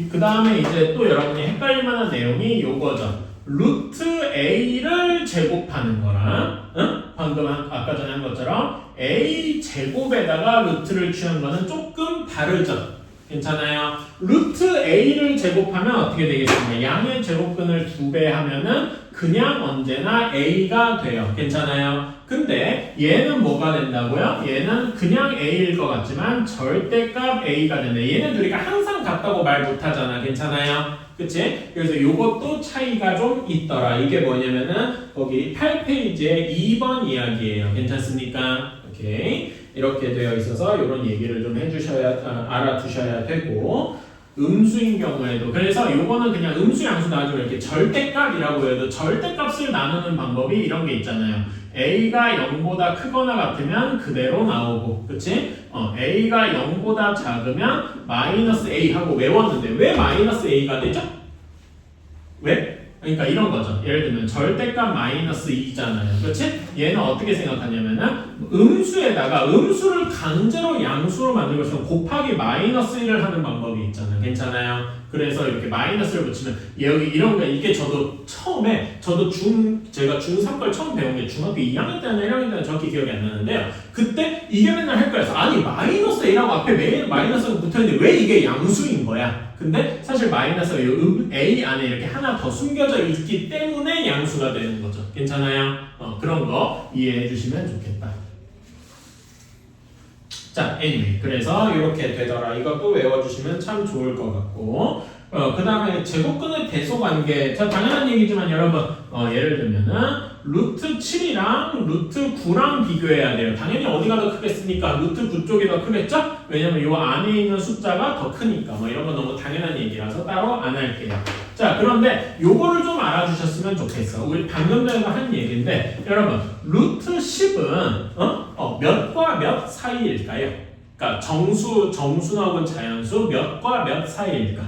그 다음에 이제 또 여러분이 헷갈릴 만한 내용이 요거죠. 루트 A를 제곱하는 거랑 방금 아까 전에 한 것처럼 a 제곱에다가 루트를 취한 거는 조금 다르죠. 괜찮아요? 루트 a를 제곱하면 어떻게 되겠습니까? 양의 제곱근을 2배 하면은 그냥 언제나 a가 돼요. 괜찮아요? 근데 얘는 뭐가 된다고요? 얘는 그냥 a일 것 같지만 절대값 a가 된다. 얘네 둘이가 항상 같다고 말 못하잖아. 괜찮아요? 그치? 그래서 요것도 차이가 좀 있더라. 이게 뭐냐면은 거기 8페이지에 2번 이야기예요. 괜찮습니까? 오케이. 이렇게 되어 있어서 이런 얘기를 좀 알아두셔야 되고, 음수인 경우에도 그래서 요거는 그냥 음수 양수 나중에 이렇게 절대값이라고 해도 절대값을 나누는 방법이 이런 게 있잖아요. a가 0보다 크거나 같으면 그대로 나오고, 그치? a가 0보다 작으면 마이너스 a 하고 외웠는데 왜 마이너스 a가 되죠? 왜? 그러니까 이런 거죠. 예를 들면 절대값 마이너스 2잖아요. 그렇지? 얘는 어떻게 생각하냐면은 음수에다가 음수를 강제로 양수로 만들고 싶으면 곱하기 마이너스 1을 하는 방법이 있잖아요. 괜찮아요? 그래서 이렇게 마이너스를 붙이면 여기 이런 거 이게 저도 처음에 제가 중3 걸 처음 배운 게 중학교 2학년 때나 1학년 때나 정확히 기억이 안 나는데요. 그때 이게 맨날 헷갈려서 아니 마이너스 A라고 앞에 매일 마이너스가 붙어있는데 왜 이게 양수인 거야? 근데 사실 마이너스가 A 안에 이렇게 하나 더 숨겨져 있기 때문에 양수가 되는 거죠. 괜찮아요? 그런 거 이해해 주시면 좋겠다. 자, anyway. 그래서 이렇게 되더라. 이것도 외워주시면 참 좋을 것 같고, 그 다음에 제곱근의 대소관계. 자, 당연한 얘기지만 여러분, 예를 들면은 루트 7이랑 루트 9랑 비교해야 돼요. 당연히 어디가 더 크겠습니까? 루트 9 쪽이 더 크겠죠? 왜냐면 이 안에 있는 숫자가 더 크니까. 뭐 이런 건 너무 당연한 얘기라서 따로 안 할게요. 자, 그런데 요거를 좀 알아주셨으면 좋겠어. 우리 방금 전에도 한 얘기인데, 여러분, 루트 10은 몇과 몇 사이일까요? 그러니까 정수나 혹은 자연수 몇과 몇 사이일까?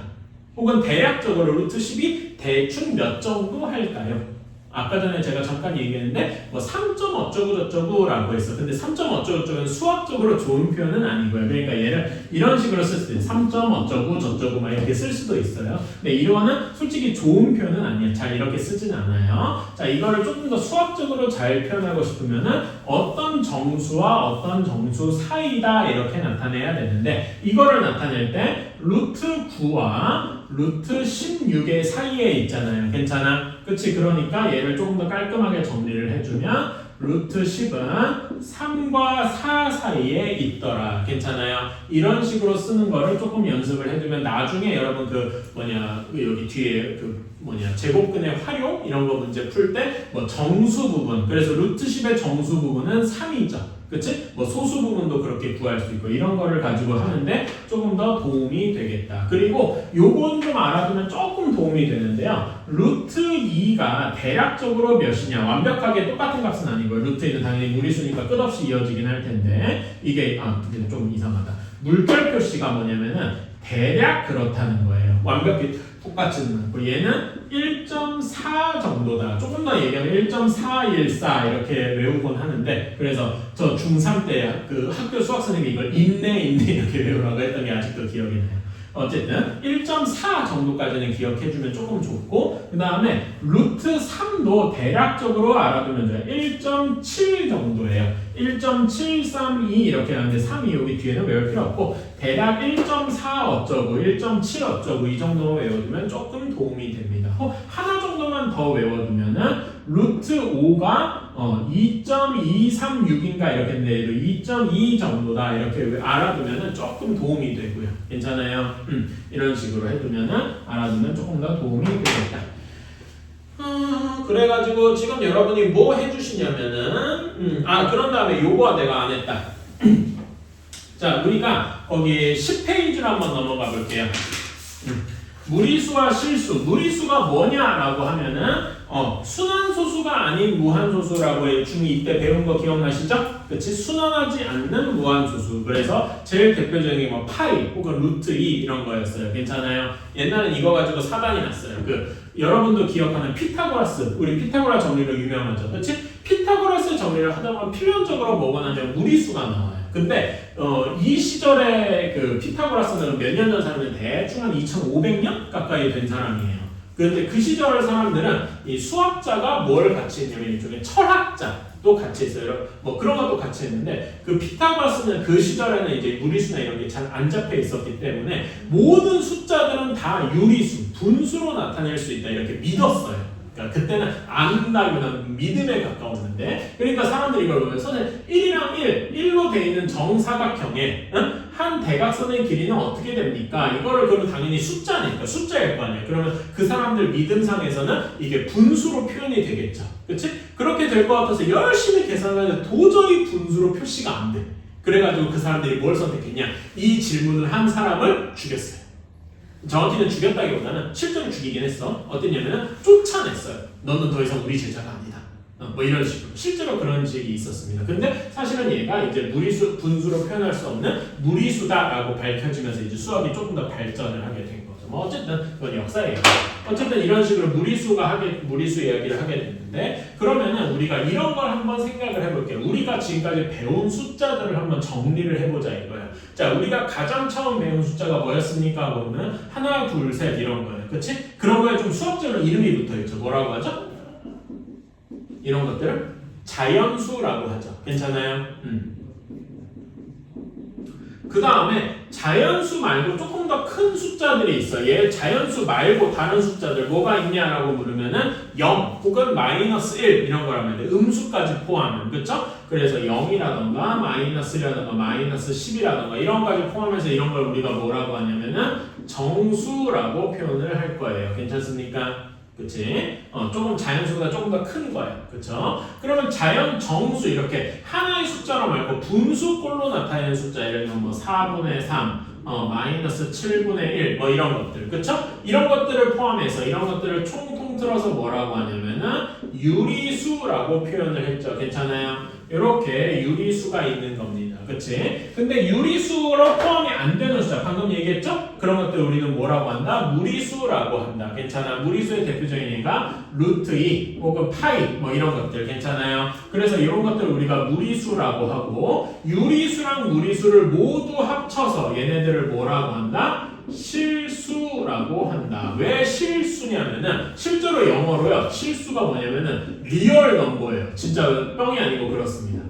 혹은 대략적으로 루트 10이 대충 몇 정도 할까요? 아까 전에 제가 잠깐 얘기했는데 뭐 3점 어쩌고 저쩌고라고 했어. 근데 3점 어쩌고 저쩌고는 수학적으로 좋은 표현은 아니고요. 그러니까 얘를 이런 식으로 쓸 수도 있어요. 3점 어쩌고 저쩌고 막 이렇게 쓸 수도 있어요. 근데 이거는 솔직히 좋은 표현은 아니에요. 잘 이렇게 쓰진 않아요. 자, 이거를 조금 더 수학적으로 잘 표현하고 싶으면은 어떤 정수와 어떤 정수 사이다 이렇게 나타내야 되는데, 이거를 나타낼 때 루트 9와 루트 16의 사이에 있잖아요. 괜찮아? 그치? 그러니까 얘를 조금 더 깔끔하게 정리를 해주면 루트 10은 3과 4 사이에 있더라. 괜찮아요? 이런 식으로 쓰는 거를 조금 연습을 해두면 나중에 여러분 여기 뒤에 제곱근의 활용 이런 거 문제 풀 때 뭐 정수 부분, 그래서 루트 10의 정수 부분은 3이죠. 그치? 뭐 소수 부분도 그렇게 구할 수 있고 이런 거를 가지고 하는데 조금 더 도움이 되겠다. 그리고 요건 좀 알아두면 조금 도움이 되는데요. 루트 2가 대략적으로 몇이냐, 완벽하게 똑같은 값은 아니고요. 루트 2는 당연히 무리수니까 끝없이 이어지긴 할 텐데, 이게 좀 이상하다. 물결 표시가 뭐냐면은 대략 그렇다는 거예요. 완벽히 똑같지는 않고 얘는 1.4 정도다. 조금 더 얘기하면 1.414 이렇게 외우곤 하는데, 그래서 저 중3 때 그 학교 수학 선생님이 이걸 인내 이렇게 외우라고 했던 게 아직도 기억이 나요. 어쨌든 1.4 정도까지는 기억해주면 조금 좋고, 그 다음에 루트 3도 대략적으로 알아두면 돼요. 1.7 정도예요. 1.732 이렇게 하는데 3이 여기 뒤에는 외울 필요 없고 대략 1.4 어쩌고 1.7 어쩌고 이 정도만 외워두면 조금 도움이 됩니다. 하나 정도만 더 외워두면은 루트 5가 2.236인가 이렇게 했는데 2.2 정도다 이렇게 알아두면은 조금 도움이 되고요. 괜찮아요? 이런 식으로 해두면은 알아두면 조금 더 도움이 되겠다. 그래가지고 지금 여러분이 뭐 해주시냐면은 그런 다음에 요거 내가 안 했다. 자, 우리가 거기 10페이지로 한번 넘어가 볼게요. 무리수와 실수. 무리수가 뭐냐라고 하면은 순환소수가 아닌 무한소수라고 중2 이때 배운 거 기억나시죠? 그치? 순환하지 않는 무한소수. 그래서 제일 대표적인 게 뭐 파이 혹은 루트 2 이런 거였어요. 괜찮아요? 옛날엔 이거 가지고 사단이 났어요. 여러분도 기억하는 피타고라스. 우리 피타고라 정리로 유명하죠. 그치? 피타고라스 정리를 하다 보면 필연적으로 뭐가 나냐면 무리수가 나와요. 근데 이 시절에 그 피타고라스는 몇 년 전 사람은 대충 한 2500년 가까이 된 사람이에요. 그런데 그 시절 사람들은 이 수학자가 뭘 같이 했냐면 일종의 철학자도 같이 했어요. 뭐 그런 것도 같이 했는데 그 피타고라스는 그 시절에는 이제 무리수나 이런 게 잘 안 잡혀 있었기 때문에 모든 숫자들은 다 유리수, 분수로 나타낼 수 있다 이렇게 믿었어요. 그러니까 그때는 안다기보다는 믿음에 가까웠는데 그러니까 사람들이 이걸 보면 선생님 1이랑 1로 돼 있는 정사각형에 한 대각선의 길이는 어떻게 됩니까? 이거를 그러면 당연히 숫자니까 숫자일 거 아니에요. 그러면 그 사람들 믿음상에서는 이게 분수로 표현이 되겠죠. 그렇지? 그렇게 될 것 같아서 열심히 계산하는데 도저히 분수로 표시가 안 돼. 그래가지고 그 사람들이 뭘 선택했냐? 이 질문을 한 사람을 죽였어요. 정확히는 죽였다기보다는 실제로 죽이긴 했어. 어땠냐면은 쫓아냈어요. 너는 더 이상 우리 제자가 아니다. 뭐 이런 식으로 실제로 그런 적이 있었습니다. 근데 사실은 얘가 이제 무리수 분수로 표현할 수 없는 무리수다라고 밝혀지면서 이제 수학이 조금 더 발전을 하게 된 거죠. 뭐 어쨌든 그건 역사예요. 어쨌든 이런 식으로 무리수 이야기를 하게 됐는데 그러면은 우리가 이런 걸 한번 생각을 해볼게요. 우리가 지금까지 배운 숫자들을 한번 정리를 해보자 이거예요. 자, 우리가 가장 처음 배운 숫자가 뭐였습니까? 그러면 하나, 둘, 셋 이런 거예요. 그렇지? 그런 거에 좀 수학적으로 이름이 붙어있죠. 뭐라고 하죠? 이런 것들을 자연수라고 하죠. 괜찮아요? 그 다음에 자연수 말고 조금 더 큰 숫자들이 있어요. 얘 자연수 말고 다른 숫자들 뭐가 있냐라고 물으면은 0 혹은 -1 이런 거라면 돼. 음수까지 포함하면 그렇죠? 그래서 0이라던가 -1이라던가 -10이라던가 이런 까지 포함해서 이런 걸 우리가 뭐라고 하냐면은 정수라고 표현을 할 거예요. 괜찮습니까? 그치? 조금 자연수보다 조금 더 큰 거예요. 그쵸? 그러면 자연 정수 이렇게 하나의 숫자로 말고 분수꼴로 나타내는 숫자 예를 들면 뭐 4분의 3, -7분의 1 뭐 이런 것들. 그쵸? 이런 것들을 포함해서 이런 것들을 통틀어서 뭐라고 하냐면은 유리수라고 표현을 했죠. 괜찮아요? 이렇게 유리수가 있는 겁니다. 그치? 근데 유리수로 포함이 안 되는 숫자 방금 얘기했죠? 그런 것들 우리는 뭐라고 한다? 무리수라고 한다. 괜찮아? 무리수의 대표적인 얘가 루트 2 혹은 파이 뭐 이런 것들 괜찮아요? 그래서 이런 것들 우리가 무리수라고 하고 유리수랑 무리수를 모두 합쳐서 얘네들을 뭐라고 한다? 실수라고 한다. 왜 실수냐면은 실제로 영어로요. 실수가 뭐냐면은 리얼 넘버예요. 진짜 뻥이 아니고 그렇습니다.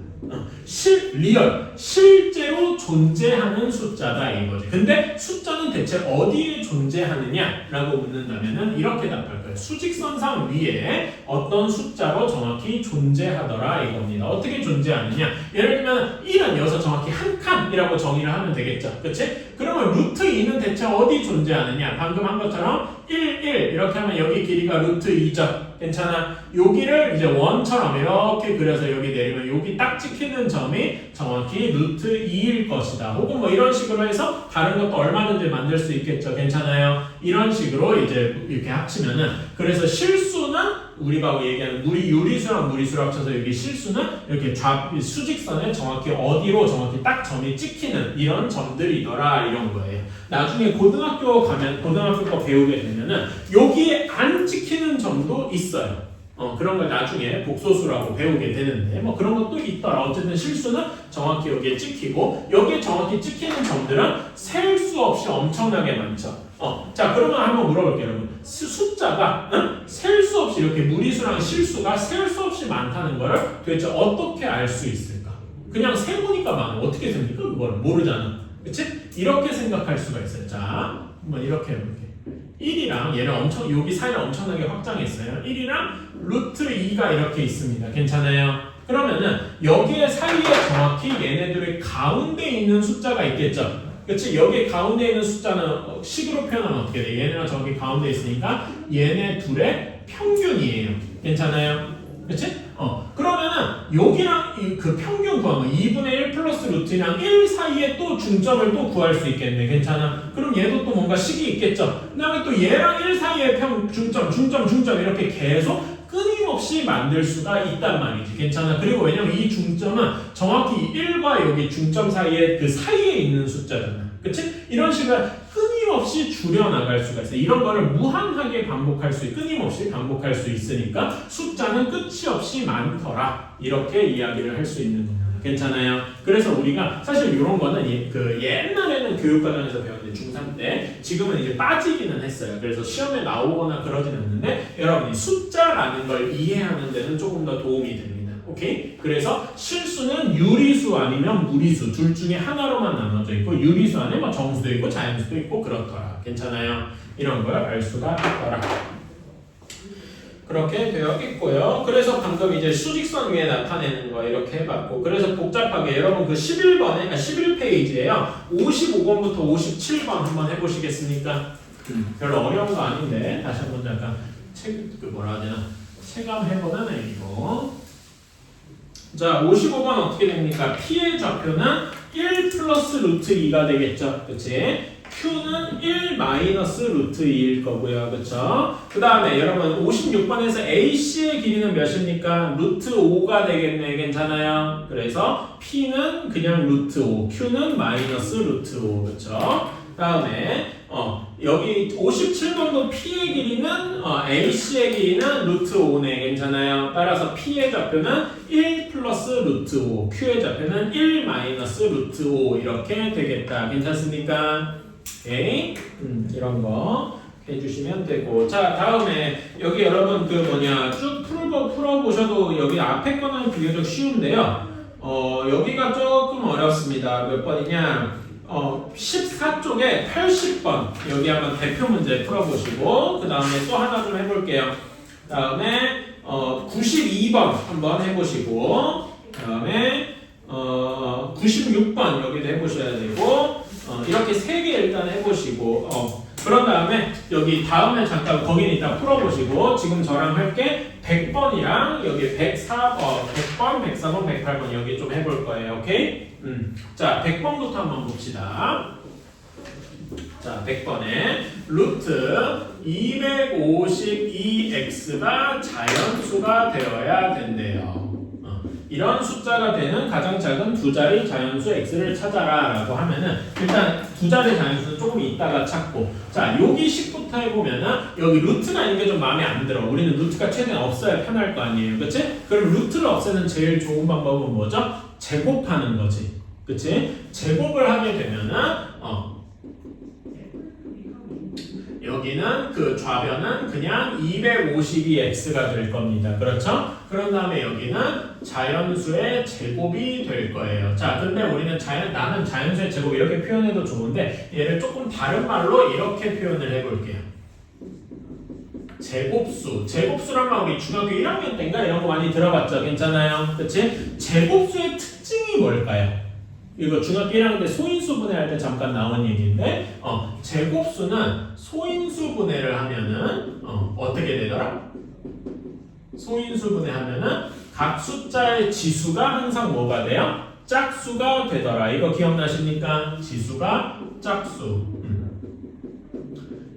리얼 실제로 존재하는 숫자다 이거지. 근데 숫자는 대체 어디에 존재하느냐라고 묻는다면은 이렇게 답할 거예요. 수직선상 위에 어떤 숫자로 정확히 존재하더라 이겁니다. 어떻게 존재하느냐? 예를 들면 1은 여기서 정확히 한 칸이라고 정의를 하면 되겠죠. 그치? 그러면 루트 2는 대체 어디 존재하느냐? 방금 한 것처럼 1, 1 이렇게 하면 여기 길이가 루트 2죠. 괜찮아? 여기를 이제 원처럼 이렇게 그려서 여기 내리면 여기 딱 찍히는 점이 정확히 루트 2일 것이다. 혹은 뭐 이런 식으로 해서 다른 것도 얼마든지 만들 수 있겠죠. 괜찮아요? 이런 식으로 이제 이렇게 합치면은 그래서 실수는 우리가 얘기하는 유리수랑 무리수를 합쳐서 여기 실수는 이렇게 수직선에 정확히 어디로 정확히 딱 점이 찍히는 이런 점들이더라 이런 거예요. 나중에 고등학교 가면 고등학교 거 배우게 되면은 여기에 안 찍히는 점도 있어요. 그런 걸 나중에 복소수라고 배우게 되는데 뭐 그런 것도 있더라. 어쨌든 실수는 정확히 여기에 찍히고 여기에 정확히 찍히는 점들은 셀 수 없이 엄청나게 많죠. 자 그러면 한번 물어볼게요 여러분. 숫자가 셀 수 없이 이렇게 무리수랑 실수가 셀 수 없이 많다는 거를 도대체 어떻게 알 수 있을까? 그냥 세보니까 많아. 어떻게 됩니까? 그걸 모르잖아. 그치? 이렇게 생각할 수가 있어요. 자, 한번 이렇게 해볼게. 1이랑 얘를 여기 사이를 엄청나게 확장했어요. 1이랑 루트 2가 이렇게 있습니다. 괜찮아요? 그러면은 여기에 사이에 정확히 얘네들의 가운데 있는 숫자가 있겠죠? 그치? 여기 가운데 있는 숫자는 식으로 표현하면 어떻게 돼? 얘네랑 저기 가운데 있으니까 얘네 둘의 평균이에요. 괜찮아요? 그치? 그러면은 여기랑 그 평균 구하면 2분의 1 플러스 루트랑 1 사이에 또 중점을 또 구할 수 있겠네. 괜찮아? 그럼 얘도 또 뭔가 식이 있겠죠? 그 다음에 또 얘랑 1 사이에 중점 이렇게 계속 끊임없이 만들 수가 있단 말이지. 괜찮아? 그리고 왜냐면 이 중점은 정확히 1과 여기 중점 사이에 그 사이에 있는 숫자잖아. 그치? 이런 식으로 끊임없이 줄여나갈 수가 있어요. 이런 거를 무한하게 끊임없이 반복할 수 있으니까 숫자는 끝이 없이 많더라. 이렇게 이야기를 할 수 있는 겁니다. 괜찮아요? 그래서 우리가 사실 이런 거는 옛날에는 교육과정에서 배웠는데 중3 때 지금은 이제 빠지기는 했어요. 그래서 시험에 나오거나 그러진 않는데 여러분이 숫자라는 걸 이해하는 데는 조금 더 도움이 됩니다. 오케이? 그래서 실수는 유리수 아니면 무리수 둘 중에 하나로만 나눠져 있고 유리수 안에 뭐 정수도 있고 자연수도 있고 그렇더라. 괜찮아요? 이런 걸 알 수가 있더라. 그렇게 되어 있고요. 그래서 방금 이제 수직선 위에 나타내는 거 이렇게 해봤고, 그래서 복잡하게 여러분 그 11페이지에요. 55번부터 57번 한번 해보시겠습니까? 별로 어려운 거 아닌데 다시 한번 잠깐 체감해보는 얘기고. 자, 55번 어떻게 됩니까? P의 좌표는 1 플러스 루트 2가 되겠죠. 그치? Q는 1 마이너스 루트 2일 거고요. 그쵸? 그 다음에 여러분 56번에서 AC의 길이는 몇입니까? 루트 5가 되겠네. 괜찮아요? 그래서 P는 그냥 루트 5, Q는 마이너스 루트 5. 그쵸? 그 다음에 여기 57번도 P의 길이는 AC의 길이는 루트 5네. 괜찮아요? 따라서 P의 좌표는 1 플러스 루트 5, Q의 좌표는 1 마이너스 루트 5 이렇게 되겠다. 괜찮습니까? 오케이? 이런 거 해주시면 되고. 자, 다음에 여기 여러분 쭉 풀어보셔도 여기 앞에 거는 비교적 쉬운데요. 여기가 조금 어렵습니다. 몇 번이냐? 14쪽에 80번 여기 한번 대표 문제 풀어보시고 그 다음에 또 하나 좀 해볼게요. 그 다음에 92번 한번 해보시고 그 다음에 96번 여기도 해보셔야 되고 이렇게 3개 일단 해보시고 그런 다음에 여기 다음에 잠깐 거기는 이따 풀어보시고 지금 저랑 할게 100번이랑 여기 104번, 100번, 104번, 108번 여기 좀 해볼 거예요. 오케이? 자, 100번부터 한번 봅시다. 자, 100번에 루트 252x가 자연수가 되어야 된대요. 이런 숫자가 되는 가장 작은 두 자리 자연수 x를 찾아라 라고 하면은 일단 두 자리 자연수는 조금 이따가 찾고 자 여기 식부터 해보면은 여기 루트가 있는 게 좀 마음에 안 들어. 우리는 루트가 최대한 없어야 편할 거 아니에요. 그치? 그럼 루트를 없애는 제일 좋은 방법은 뭐죠? 제곱하는 거지. 그치? 제곱을 하게 되면은 여기는 그 좌변은 그냥 252x가 될 겁니다. 그렇죠? 그런 다음에 여기는 자연수의 제곱이 될 거예요. 자, 근데 우리는 나는 자연수의 제곱 이렇게 표현해도 좋은데 얘를 조금 다른 말로 이렇게 표현을 해볼게요. 제곱수란 말 우리 중학교 1학년 때인가 이런 거 많이 들어봤죠? 괜찮아요? 그치? 제곱수의 특징이 뭘까요? 이거 중학교 1학년 때 소인수 분해할 때 잠깐 나온 얘기인데 제곱수는 소인수 분해를 하면은 어떻게 되더라? 소인수 분해하면은 각 숫자의 지수가 항상 뭐가 돼요? 짝수가 되더라. 이거 기억나십니까? 지수가 짝수.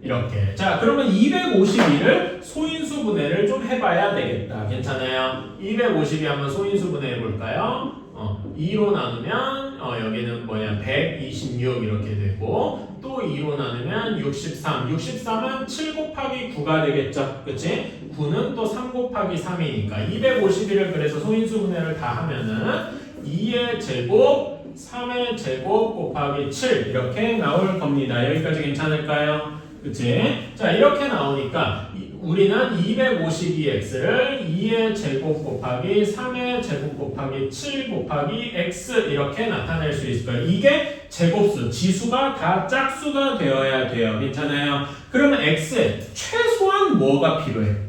이렇게. 자, 그러면 252를 소인수 분해를 좀 해봐야 되겠다. 괜찮아요? 252 한번 소인수 분해 해볼까요? 2로 나누면 여기는 126 이렇게 되고 또 2로 나누면 63. 63은 7 곱하기 9가 되겠죠. 그치? 9는 또 3 곱하기 3이니까 251을 그래서 소인수 분해를 다 하면은 2의 제곱 3의 제곱 곱하기 7 이렇게 나올 겁니다. 여기까지 괜찮을까요? 그치? 자, 이렇게 나오니까 우리는 252x를 2의 제곱 곱하기 3의 제곱 곱하기 7 곱하기 x 이렇게 나타낼 수 있을 거예요. 이게 제곱수, 지수가 다 짝수가 되어야 돼요. 괜찮아요? 그러면 x에 최소한 뭐가 필요해?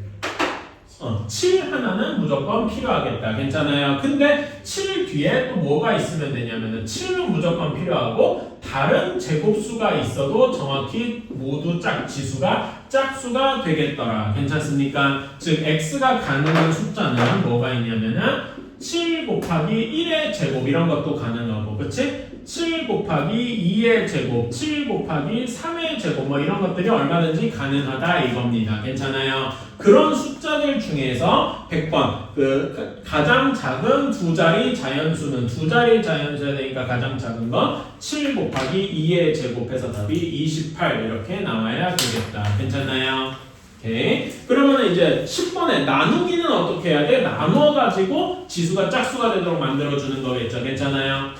7 하나는 무조건 필요하겠다. 괜찮아요? 근데 7 뒤에 또 뭐가 있으면 되냐면은 7은 무조건 필요하고 다른 제곱수가 있어도 정확히 모두 지수가 짝수가 되겠더라. 괜찮습니까? 즉 x가 가능한 숫자는 뭐가 있냐면은 7 곱하기 1의 제곱 이런 것도 가능하고 그치? 7 곱하기 2의 제곱, 7 곱하기 3의 제곱 뭐 이런 것들이 얼마든지 가능하다 이겁니다. 괜찮아요? 그런 숫자들 중에서 100번 그 가장 작은 두 자리 자연수는 두 자리 자연수야 되니까 가장 작은 건 7 곱하기 2의 제곱해서 답이 28 이렇게 나와야 되겠다. 괜찮아요? 오케이. 그러면 이제 10번에 나누기는 어떻게 해야 돼? 나누어가지고 지수가 짝수가 되도록 만들어주는 거겠죠. 괜찮아요?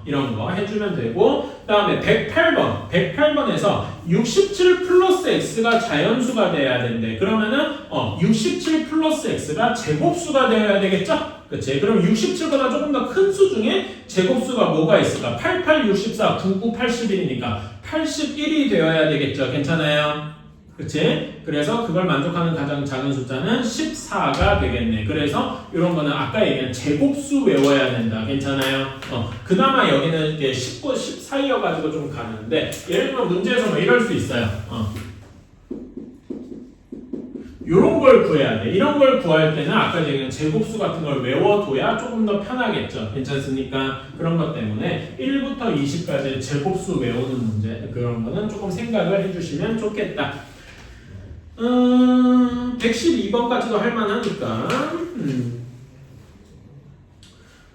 이런 거 해주면 되고, 그 다음에 108번. 108번에서 67 플러스 x가 자연수가 돼야 된대. 그러면은, 67 플러스 x가 제곱수가 되어야 되겠죠? 그치? 그럼 67보다 조금 더 큰 수 중에 제곱수가 뭐가 있을까? 88, 64, 99, 81이니까 81이 되어야 되겠죠. 괜찮아요? 그치? 그래서 그걸 만족하는 가장 작은 숫자는 14가 되겠네. 그래서 이런 거는 아까 얘기한 제곱수 외워야 된다. 괜찮아요? 그나마 여기는 이제 19, 14이어가지고 좀 가는데, 예를 들면 문제에서 뭐 이럴 수 있어요. 요런 걸 구해야 돼. 이런 걸 구할 때는 아까 얘기한 제곱수 같은 걸 외워둬야 조금 더 편하겠죠. 괜찮습니까? 그런 것 때문에 1부터 20까지 제곱수 외우는 문제, 그런 거는 조금 생각을 해주시면 좋겠다. 112번까지도 할만하니까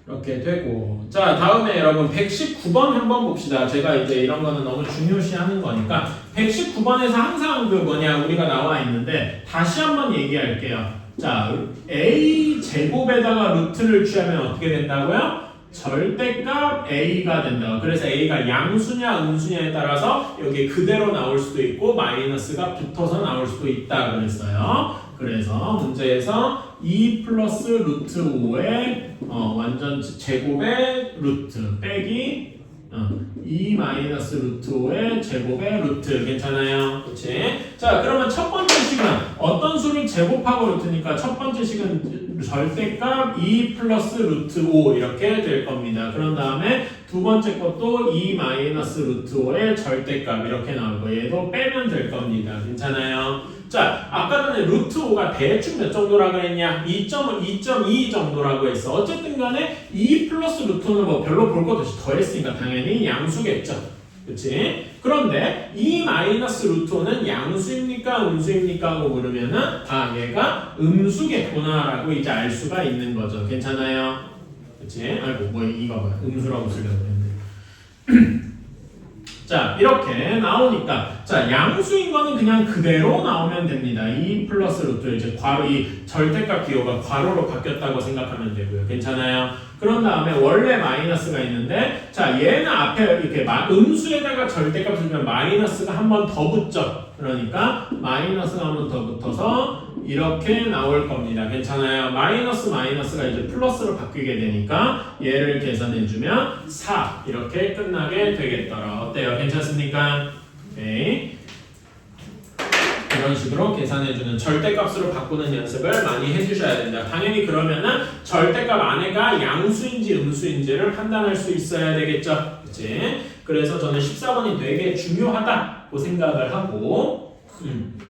이렇게 되고, 자 다음에 여러분 119번 한번 봅시다. 제가 이제 이런 거는 너무 중요시하는 거니까 119번에서 항상 그 뭐냐 우리가 나와 있는데 다시 한번 얘기할게요. 자 a 제곱에다가 루트를 취하면 어떻게 된다고요? 절대값 a가 된다. 그래서 a가 양수냐 음수냐에 따라서 여기 그대로 나올 수도 있고 마이너스가 붙어서 나올 수도 있다 그랬어요. 그래서 문제에서 2 플러스 루트 5의 완전 제곱의 루트 빼기 2 마이너스 루트 5의 제곱의 루트. 괜찮아요? 그치? 자 그러면 첫 번째 식은 어떤 수를 제곱하고 루트니까 첫 번째 식은 절대값 2 플러스 루트 5 이렇게 될 겁니다. 그런 다음에 두 번째 것도 2 마이너스 루트 5의 절대값 이렇게 나올 거예요. 얘도 빼면 될 겁니다. 괜찮아요? 자, 아까 전에 루트 5가 대충 몇 정도라고 했냐? 2.2 정도라고 했어. 어쨌든 간에 2 플러스 루트는 뭐 별로 볼 것 없이 더했으니까 당연히 양수겠죠. 그치? 그런데 2 마이너스 루트 5는 양수입니까? 음수입니까? 하고 물으면은 얘가 음수겠구나 라고 이제 알 수가 있는 거죠. 괜찮아요? 그치? 아이고 뭐 이거 뭐야? 음수라고 쓰려고 했는데 자 이렇게 나오니까 자 양수인 거는 그냥 그대로 나오면 됩니다. 2 플러스 루트 이제 괄호 이 절대값 기호가 괄호로 바뀌었다고 생각하면 되고요. 괜찮아요? 그런 다음에 원래 마이너스가 있는데 자 얘는 앞에 이렇게 음수에다가 절대값을 주면 마이너스가 한 번 더 붙죠. 그러니까 마이너스가 한 번 더 붙어서 이렇게 나올 겁니다. 괜찮아요? 마이너스가 이제 플러스로 바뀌게 되니까 얘를 계산해주면 4 이렇게 끝나게 되겠더라. 어때요? 괜찮습니까? 오케이. 이런 식으로 계산해주는 절대값으로 바꾸는 연습을 많이 해주셔야 된다. 당연히 그러면은 절대값 안에가 양수인지 음수인지를 판단할 수 있어야 되겠죠. 그치? 그래서 저는 14번이 되게 중요하다고 생각을 하고